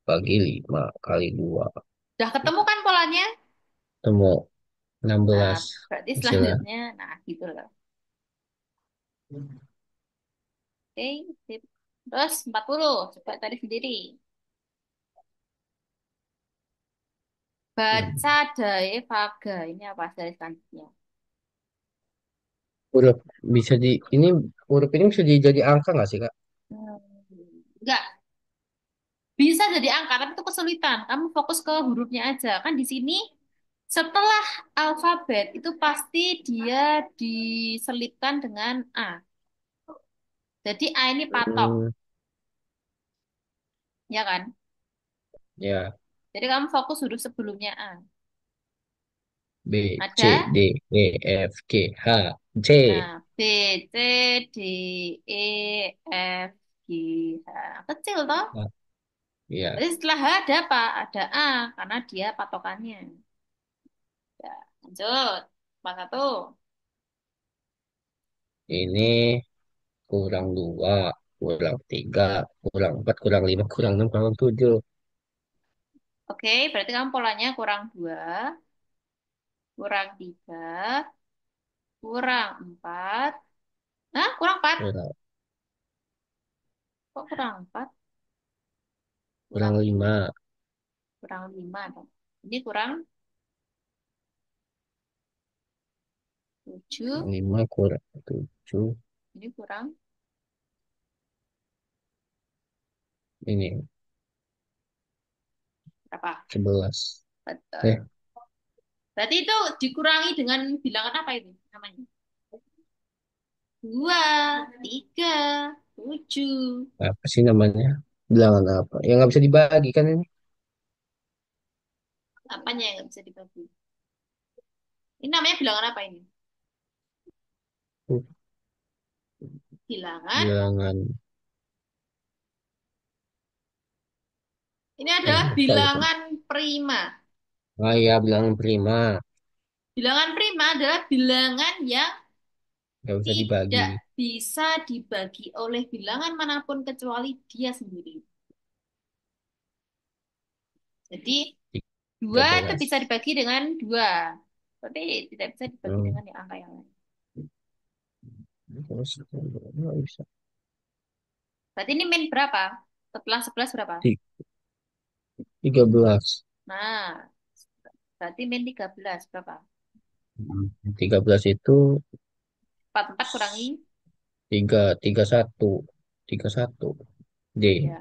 Bagi 5 kali 2. Udah ketemu kan polanya? Temu Nah, 16 berarti hasilnya. selanjutnya, nah gitu loh. Oke, sip. Terus 40, coba tadi sendiri. Hmm. Baca dae vaga. Ini apa dari selanjutnya? Huruf bisa di ini huruf ini bisa jadi angka nggak sih Kak? Hmm, enggak, bisa jadi angka, tapi itu kesulitan. Kamu fokus ke hurufnya aja. Kan di sini setelah alfabet itu pasti dia diselipkan dengan A. Jadi A ini patok, Hmm, ya kan? ya. Jadi kamu fokus huruf sebelumnya A. B, C, Ada? D, E, F, G, H, J. Nah, B, C, D, E, F, G, H. Kecil toh? Nah, ya, Jadi setelah H ada apa? Ada A, karena dia patokannya. Ya, lanjut. Apa satu? ini kurang 2, kurang 3, kurang 4, kurang 5, kurang 6, kurang 7. Oke, berarti kamu polanya kurang 2, kurang 3, kurang 4. Hah? Kurang 4? Kurang, Kok kurang 4? kurang Kurang 5, kurang 5 dong. Ini kurang kurang 7, 5, kurang 7. ini kurang Ini berapa? 11. Eh, Betul. Berarti itu dikurangi dengan bilangan apa itu namanya? Dua, tiga, tujuh. Apa sih namanya? Bilangan apa? Yang nggak bisa dibagi kan ini? Apanya yang nggak bisa dibagi? Ini namanya bilangan apa ini? Bilangan. Bilangan. Ini adalah Lupa lupa. bilangan prima. Ah ya, bilangan prima. Bilangan prima adalah bilangan yang Nggak bisa dibagi. tidak bisa dibagi oleh bilangan manapun kecuali dia sendiri. Jadi Tiga dua itu bisa belas. dibagi dengan dua, tapi tidak bisa dibagi Hmm. dengan yang angka yang lain. Terus nggak bisa. Berarti ini min berapa? Setelah 11 berapa? 13. Nah, berarti min 13 berapa? 13 itu 44 kurangi. tiga tiga satu, 31 D. Ya,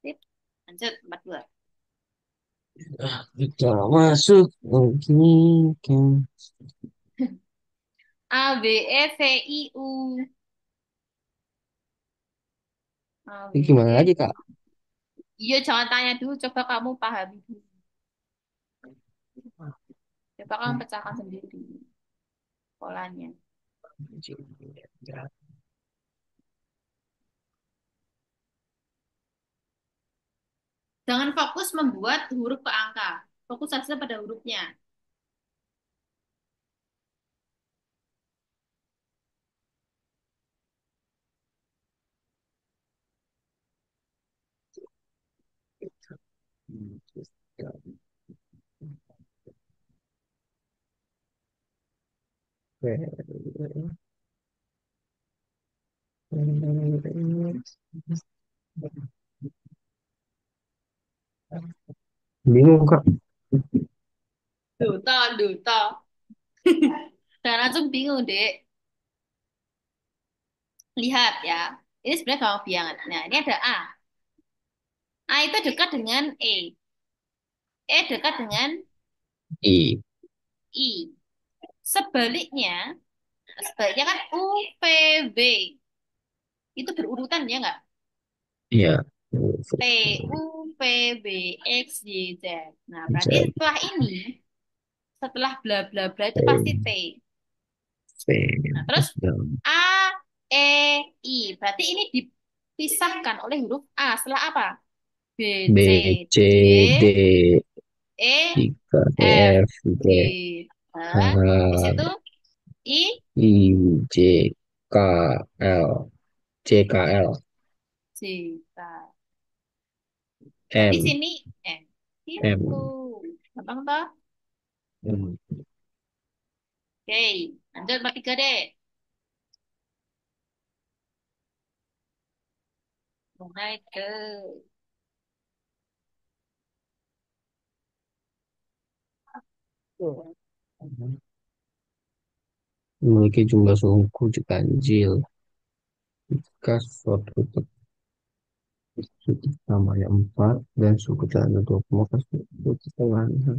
sip. Lanjut, 42. Kita masuk lagi kan. A, B, E, C, I, U. A, Ini B, gimana E. lagi Kak? Iya, jangan tanya dulu. Coba kamu pahami dulu. Coba kamu pecahkan sendiri polanya. Jangan fokus membuat huruf ke angka. Fokus saja pada hurufnya. Bingung Kak. Duta, duta. Dan langsung bingung, Dek. Lihat ya. Ini sebenarnya gampang biangan. Nah, ini ada A. A itu dekat dengan E. E dekat dengan I. I. Sebaliknya, sebaliknya kan U, P, V. Itu berurutan ya nggak? Iya. T, U, P, V, X, Y, Z. Nah, berarti setelah ini, setelah bla bla bla itu pasti T. Nah, terus A, E, I. Berarti ini dipisahkan oleh huruf A. Setelah apa? B, C, B, D, C, D, E, 3, D, F, F, G, G. Nah, di situ H, I, I, J, K, L, J, K, L, J. Berarti M, sini N. Itu. M, Gampang toh? M. Oke, lanjut 43 deh. Mulai ke Memiliki jumlah suku ganjil jika suatu suku namanya 4 dan suku cadanya 20 maka suku setengahnya.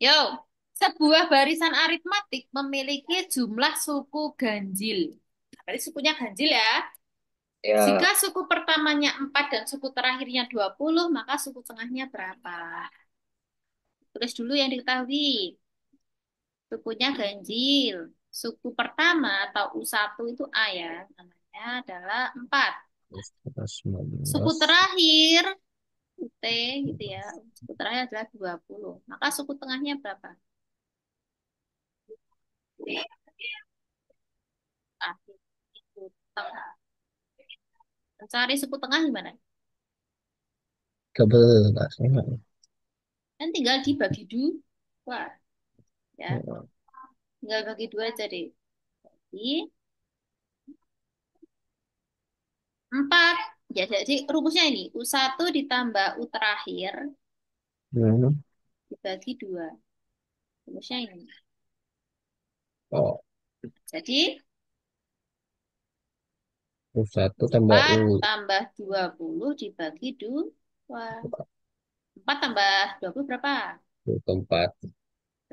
Yo, sebuah barisan aritmatik memiliki jumlah suku ganjil. Berarti sukunya ganjil ya. Ya, Jika suku pertamanya 4 dan suku terakhirnya 20, maka suku tengahnya berapa? Tulis dulu yang diketahui. Sukunya ganjil. Suku pertama atau U1 itu A ya. Namanya adalah 4. Suku 19. terakhir UT gitu ya. Suku terakhir adalah 20. Maka suku tengahnya berapa? Terakhir itu tengah. Cari suku tengah gimana? 13 ya. Dan tinggal dibagi dua ya. Tinggal bagi dua aja deh. Jadi 4. Ya, jadi rumusnya ini. U1 ditambah U terakhir Ya. dibagi 2. Rumusnya ini. Oh, Jadi U1 tambah 4 U. tambah 20 dibagi 2. 4 tambah 20 berapa? 24,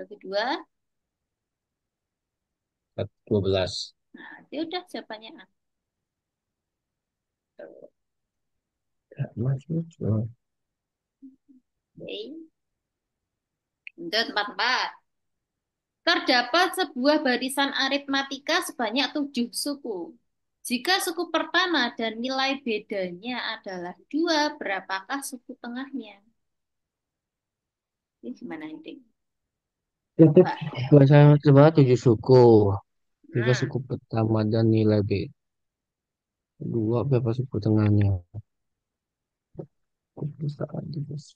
22. 12. Nah, itu udah jawabannya A. Masuk. Oke. Lanjut 44. Terdapat sebuah barisan aritmatika sebanyak 7 suku. Jika suku pertama dan nilai bedanya adalah 2, berapakah suku tengahnya? Ini gimana ini? Untuk Pak. bahasa sebanyak 7 suku. Jika Nah, suku pertama dan nilai B. Dua berapa suku tengahnya? Bisa aja, Bos.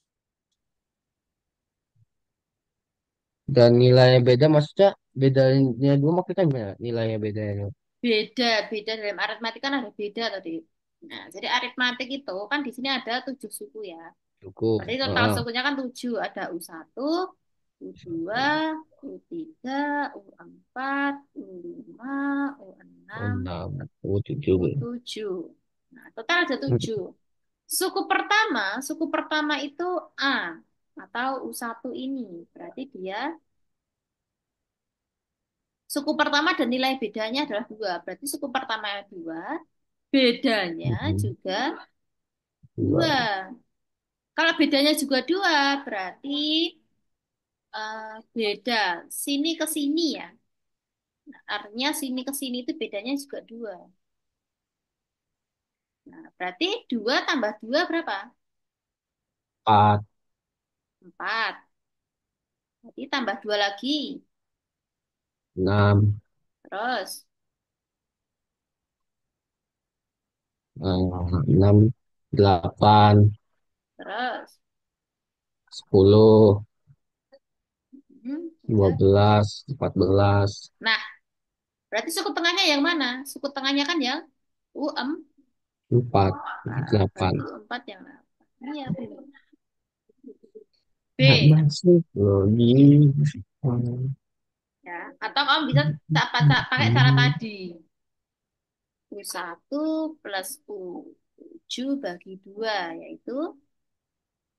Dan nilai beda maksudnya bedanya dua maksudnya gimana? Nilainya bedanya. beda dalam aritmatik kan ada beda tadi. Nah, jadi aritmatik itu kan di sini ada 7 suku ya. Suku. Berarti total Heeh. sukunya kan 7. Ada U1, U2, Satu, U3, U4, U5, U6, enam, tujuh. U7. Nah, total ada 7. Suku pertama itu A atau U1 ini. Berarti dia suku pertama dan nilai bedanya adalah 2. Berarti suku pertama 2, bedanya juga Dua. 2. Kalau bedanya juga 2, berarti beda sini ke sini ya. Artinya sini ke sini itu bedanya juga 2. Nah, berarti 2 tambah 2 berapa? Empat. 4. Berarti tambah 2 lagi. Enam. Terus, Enam. Delapan. terus. 10. Dua Udah. belas. 14. Nah, berarti suku tengahnya yang mana? Suku tengahnya kan yang U4. Empat. Delapan. Berarti U4 yang mana? Iya, benar. Nggak B. masuk lagi. Ya. Atau kamu bisa pakai cara tadi. U1 plus U7 bagi 2, yaitu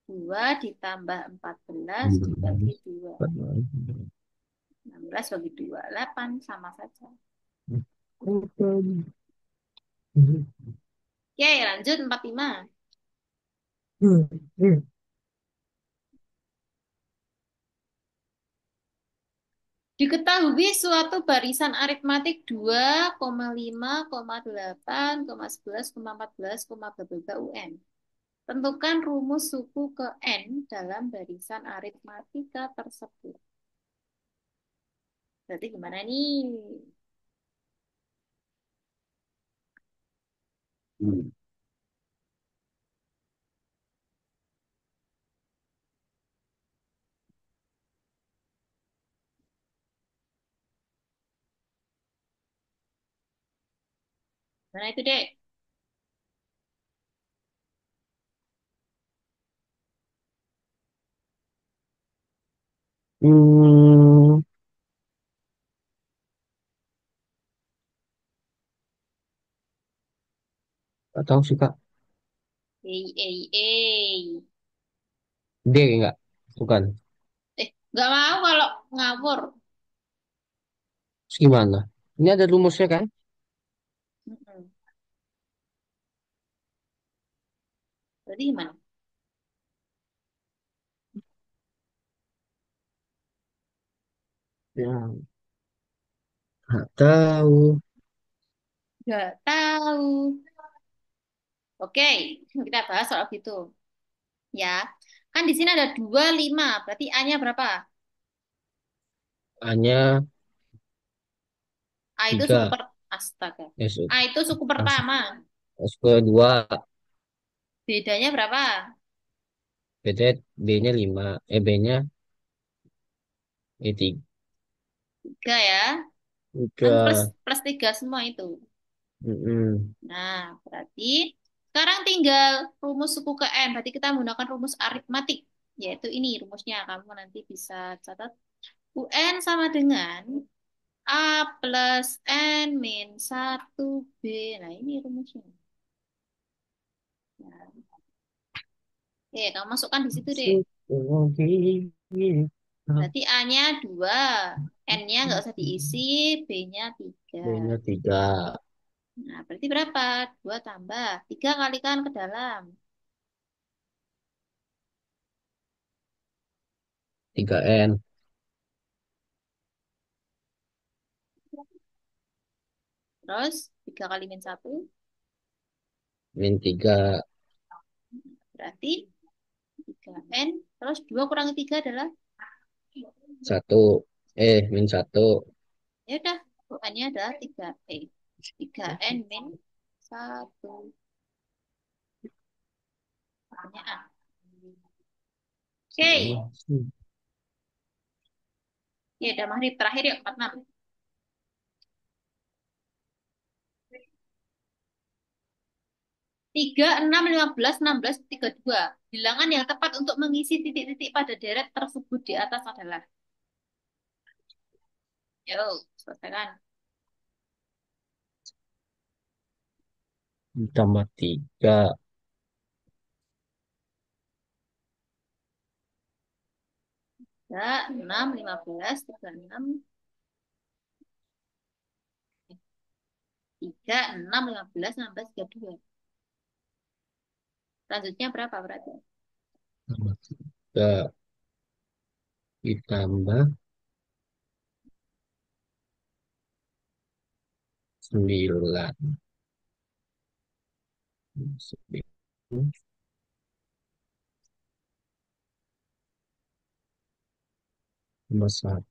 2 ditambah 14 dibagi 2. 16 bagi 2, 8 sama saja. Oke, lanjut 45. Diketahui suatu barisan aritmatik 2,5,8,11,14,14 UN. Tentukan rumus suku ke N dalam barisan aritmatika tersebut. Berarti gimana nih? Mana itu, Dek? Hmm, nggak tahu sih Kak. Ei, ei, ei. D enggak? Bukan. Nggak mau kalau ngawur. Terus gimana? Ini ada rumusnya kan? Mm-mm. Berarti gimana? Ya, nggak tahu. Nggak tahu. Oke, kita bahas soal gitu. Ya, kan di sini ada 25. Berarti A-nya berapa? Hanya A itu suku tiga. Astaga. Masuk. A itu suku Masuk. pertama. Masuk ke dua. Bedanya berapa? Berarti B-nya 5. B-nya tiga. 3 ya. Kan plus Tiga. plus 3 semua itu. Mm-mm. Nah, berarti sekarang tinggal rumus suku ke N. Berarti kita menggunakan rumus aritmatik. Yaitu ini rumusnya. Kamu nanti bisa catat. UN sama dengan A plus N min 1B. Nah, ini rumusnya. Nah, oke, kamu masukkan di situ deh. Berarti A-nya 2, N-nya nggak usah diisi, B-nya 3. B-nya 3. Nah, berarti berapa? 2 tambah 3 kalikan ke dalam. 3N. Terus 3 kali min 1, Min 3. berarti 3N. Terus 2 kurangi 3 adalah, 1. Min 1. ya udah, bukannya adalah 3N min 1. Pertanyaan. Oke, ya udah maghrib terakhir yuk 46. 3, 6, 15, 16, 32. Bilangan yang tepat untuk mengisi titik-titik pada deret tersebut di atas adalah. Yuk, selesaikan. Tambah 3. 3, 6, 15, 36, 3, 6, 15, 16, 32. Selanjutnya berapa berarti? Tambah 3. Ditambah 9. Tambah 1.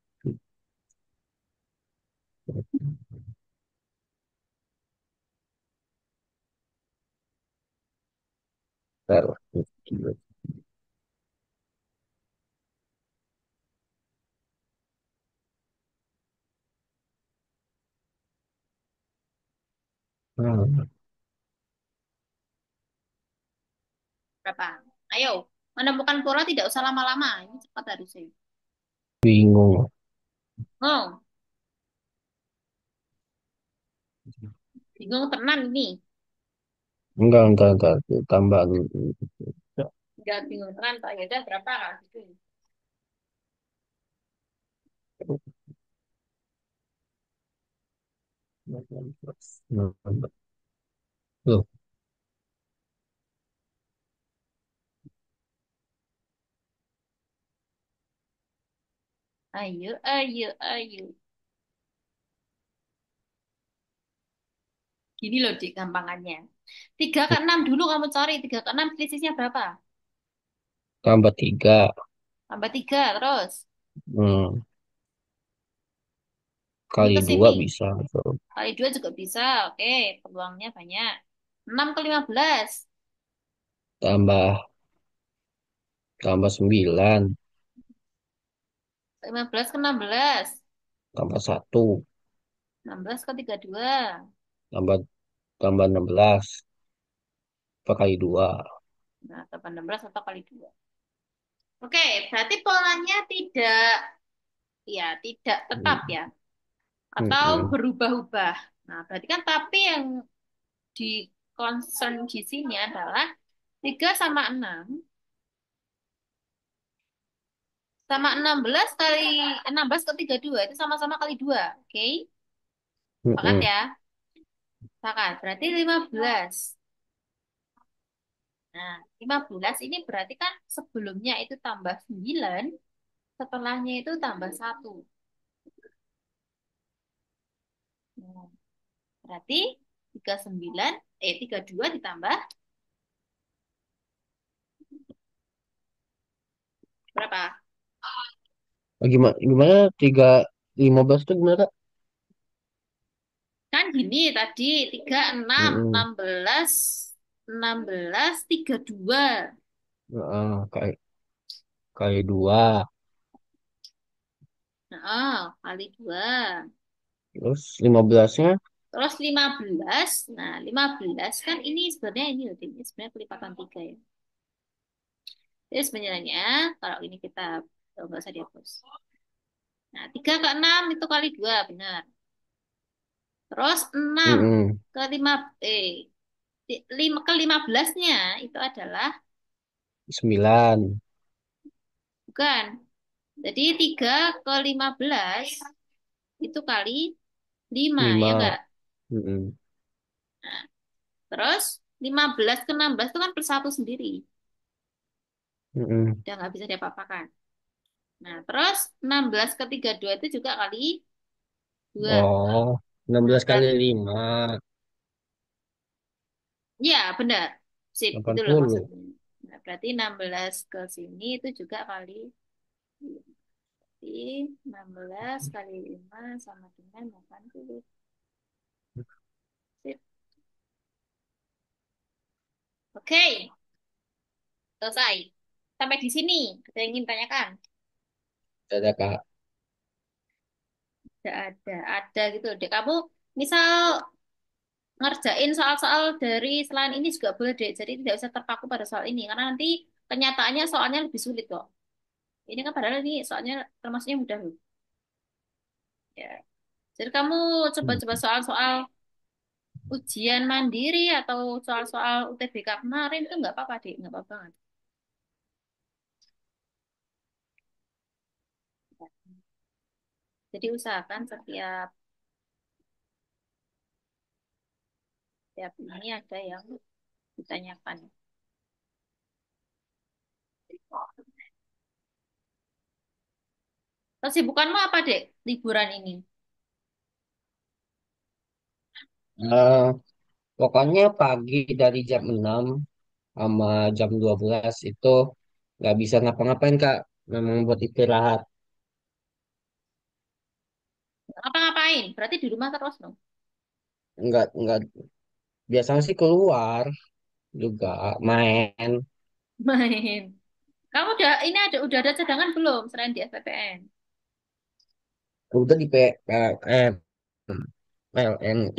Taruh. Ah, Berapa? Ayo, menemukan pola tidak usah lama-lama. Ini cepat harusnya. bingung. Oh, bingung tenan ini. Enggak. Tambah. Enggak bingung tenan, Pak. Ya udah berapa? Gitu. 16. Loh, Ayo, ayo, ayo. Gini loh, Dik, gampangannya. 3 ke 6 dulu kamu cari. 3 ke 6 selisihnya berapa? tambah 3. Tambah 3 terus. Ini Kali ke 2 sini. bisa. So, Kali 2 juga bisa. Oke, peluangnya banyak. 6 ke 15. tambah tambah 9. 15 ke 16. Tambah 1. 16 ke 32. Tambah tambah 16. Apa kali 2? Nah, tambah 16 atau kali 2. Oke, berarti polanya tidak tetap ya. Atau berubah-ubah. Nah, berarti kan tapi yang di concern di sini adalah 3 sama 6 sama 16 kali 16 ke 32 itu sama-sama kali 2. Oke? Sepakat ya? Sepakat. Berarti 15. Nah, 15 ini berarti kan sebelumnya itu tambah 9, setelahnya itu tambah 1. Nah, berarti 39, 32 ditambah berapa? Gimana gimana 3 15 itu gimana Kak? Kan gini tadi 3, 6, Mm-mm. 16, 16, 32. Kali kali 2. Nah, kali 2. Terus 15-nya. Terus 15. Nah, 15 kan ini sebenarnya ini loh, ini sebenarnya kelipatan 3 ya. Jadi sebenarnya kalau ini kita nggak usah dihapus. Nah, 3 ke 6 itu kali 2 benar. Terus 6 Mm-mm. ke 5, 5 ke 15-nya itu adalah 9. Bukan. Jadi 3 ke 15 itu kali 5 ya 5. enggak? Mm-mm. Terus 15 ke 16 itu kan plus 1 sendiri. Mm-mm. Udah nggak bisa diapa-apakan. Nah, terus 16 ke 32 itu juga kali 2. Oh, enam Nah, belas kali 5, ya benar. Sip, delapan itu loh puluh maksudnya. Nah, berarti 16 ke sini itu juga kali 5. Berarti 16 kali 5 sama dengan 80. Sip. Oke, selesai. Sampai di sini. Ada yang ingin tanyakan? Ada Kak. Ada gitu. Dek, kamu misal ngerjain soal-soal dari selain ini juga boleh deh. Jadi tidak usah terpaku pada soal ini. Karena nanti kenyataannya soalnya lebih sulit kok. Ini kan padahal ini soalnya termasuknya mudah loh. Ya. Jadi kamu coba-coba Hmm. soal-soal ujian mandiri atau soal-soal UTBK kemarin itu nggak apa-apa deh. Nggak apa-apa banget. Jadi usahakan setiap ini ada yang ditanyakan. Kesibukanmu apa dek liburan ini? Eh, Pokoknya pagi dari jam 6 sama jam 12 itu nggak bisa ngapa-ngapain Kak. Memang buat istirahat. Apa-ngapain? Berarti di rumah terus dong. Nggak biasanya sih keluar juga main. Main. Kamu udah ada cadangan belum selain di SPPN? Udah di PLN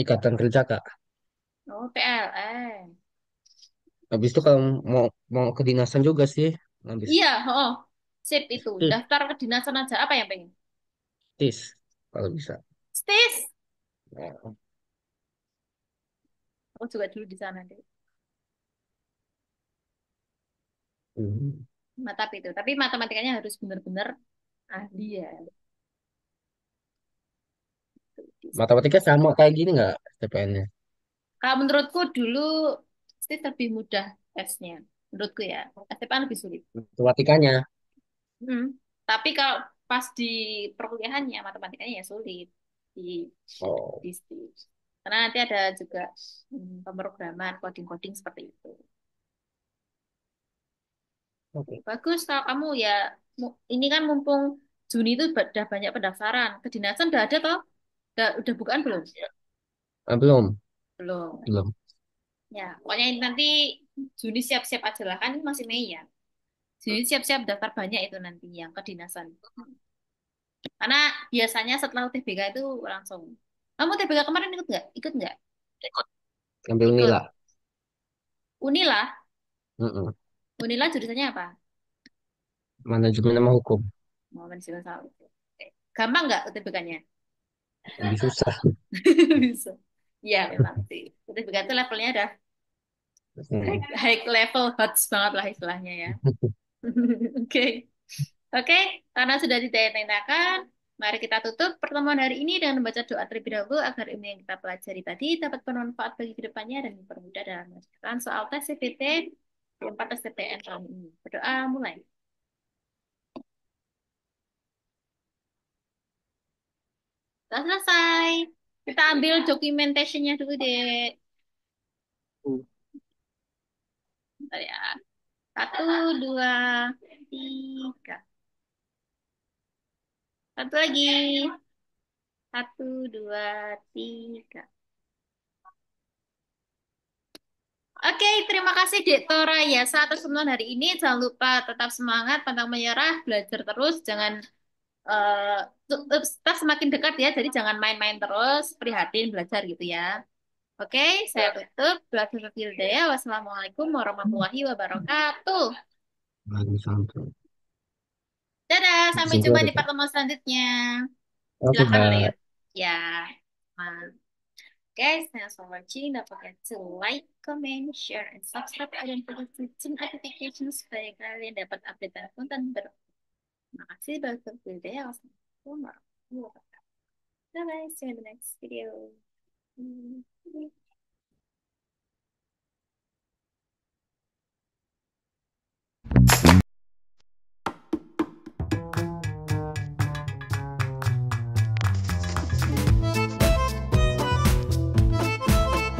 Ikatan Kerja Kak. Oh, PLN. Habis itu kalau mau mau kedinasan juga sih, habis Iya, oh. Sip itu. tis, Daftar kedinasan aja apa yang pengen? tis kalau bisa. Stis. Nah, Aku juga dulu di sana deh. hmm. Mata itu. Tapi matematikanya harus benar-benar ahli ya. Tuh, di Matematika Stis. sama kayak gini nggak STPN-nya? Kalau menurutku dulu Stis lebih mudah tesnya. Menurutku ya. STPN lebih sulit. Matematikanya. Hmm. Tapi kalau pas di perkuliahannya matematikanya ya sulit di Oh, di Stis. Karena nanti ada juga pemrograman, coding-coding seperti itu. oke. Bagus kalau kamu ya ini kan mumpung Juni itu udah banyak pendaftaran. Kedinasan udah ada toh? Udah bukaan belum? Belum, Belum. belum. Ya, pokoknya ini nanti Juni siap-siap aja lah kan ini masih Mei ya. Juni siap-siap daftar banyak itu nanti yang kedinasan. Karena biasanya setelah UTBK itu langsung. Kamu UTBK kemarin ikut nggak? Ikut nggak? Ikut. Ambil Ikut. nila. Unila. Mm-mm. Unila jurusannya apa? Manajemen nama hukum. Mau manajemen salah. Oke. Gampang nggak UTBK-nya? Lebih susah. Bisa. Ya memang sih. UTBK itu levelnya udah Hmm. high level hot banget lah istilahnya ya. Oke. Oke, karena sudah ditanya-tanyakan, mari kita tutup pertemuan hari ini dengan membaca doa terlebih dahulu agar ilmu yang kita pelajari tadi dapat bermanfaat bagi kedepannya dan mempermudah dalam mengerjakan soal tes CPT di 4 STPN tahun ini. Berdoa mulai. Sudah selesai. Kita ambil documentation-nya dulu deh. Bentar ya. Satu, dua, tiga. Satu lagi. Satu, dua, tiga. Oke, terima kasih Dektora Yasa atas semua hari ini. Jangan lupa tetap semangat, pantang menyerah, belajar terus, jangan eh tetap semakin dekat ya. Jadi jangan main-main terus, prihatin belajar gitu ya. Oke, saya tutup. Belajar Hidayah. Wassalamualaikum warahmatullahi wabarakatuh. Waalaikumsalam. Dadah, sampai Kesimpulan jumpa di itu. pertemuan selanjutnya. Oke, Silahkan Kak. Lid. Ya. Nah, guys, thanks for watching. Don't forget to like, comment, share, and subscribe. Dan notification supaya kalian dapat update konten Makasih buat video. Assalamualaikum warahmatullahi wabarakatuh. Bye bye. See you in the next video. Hmm.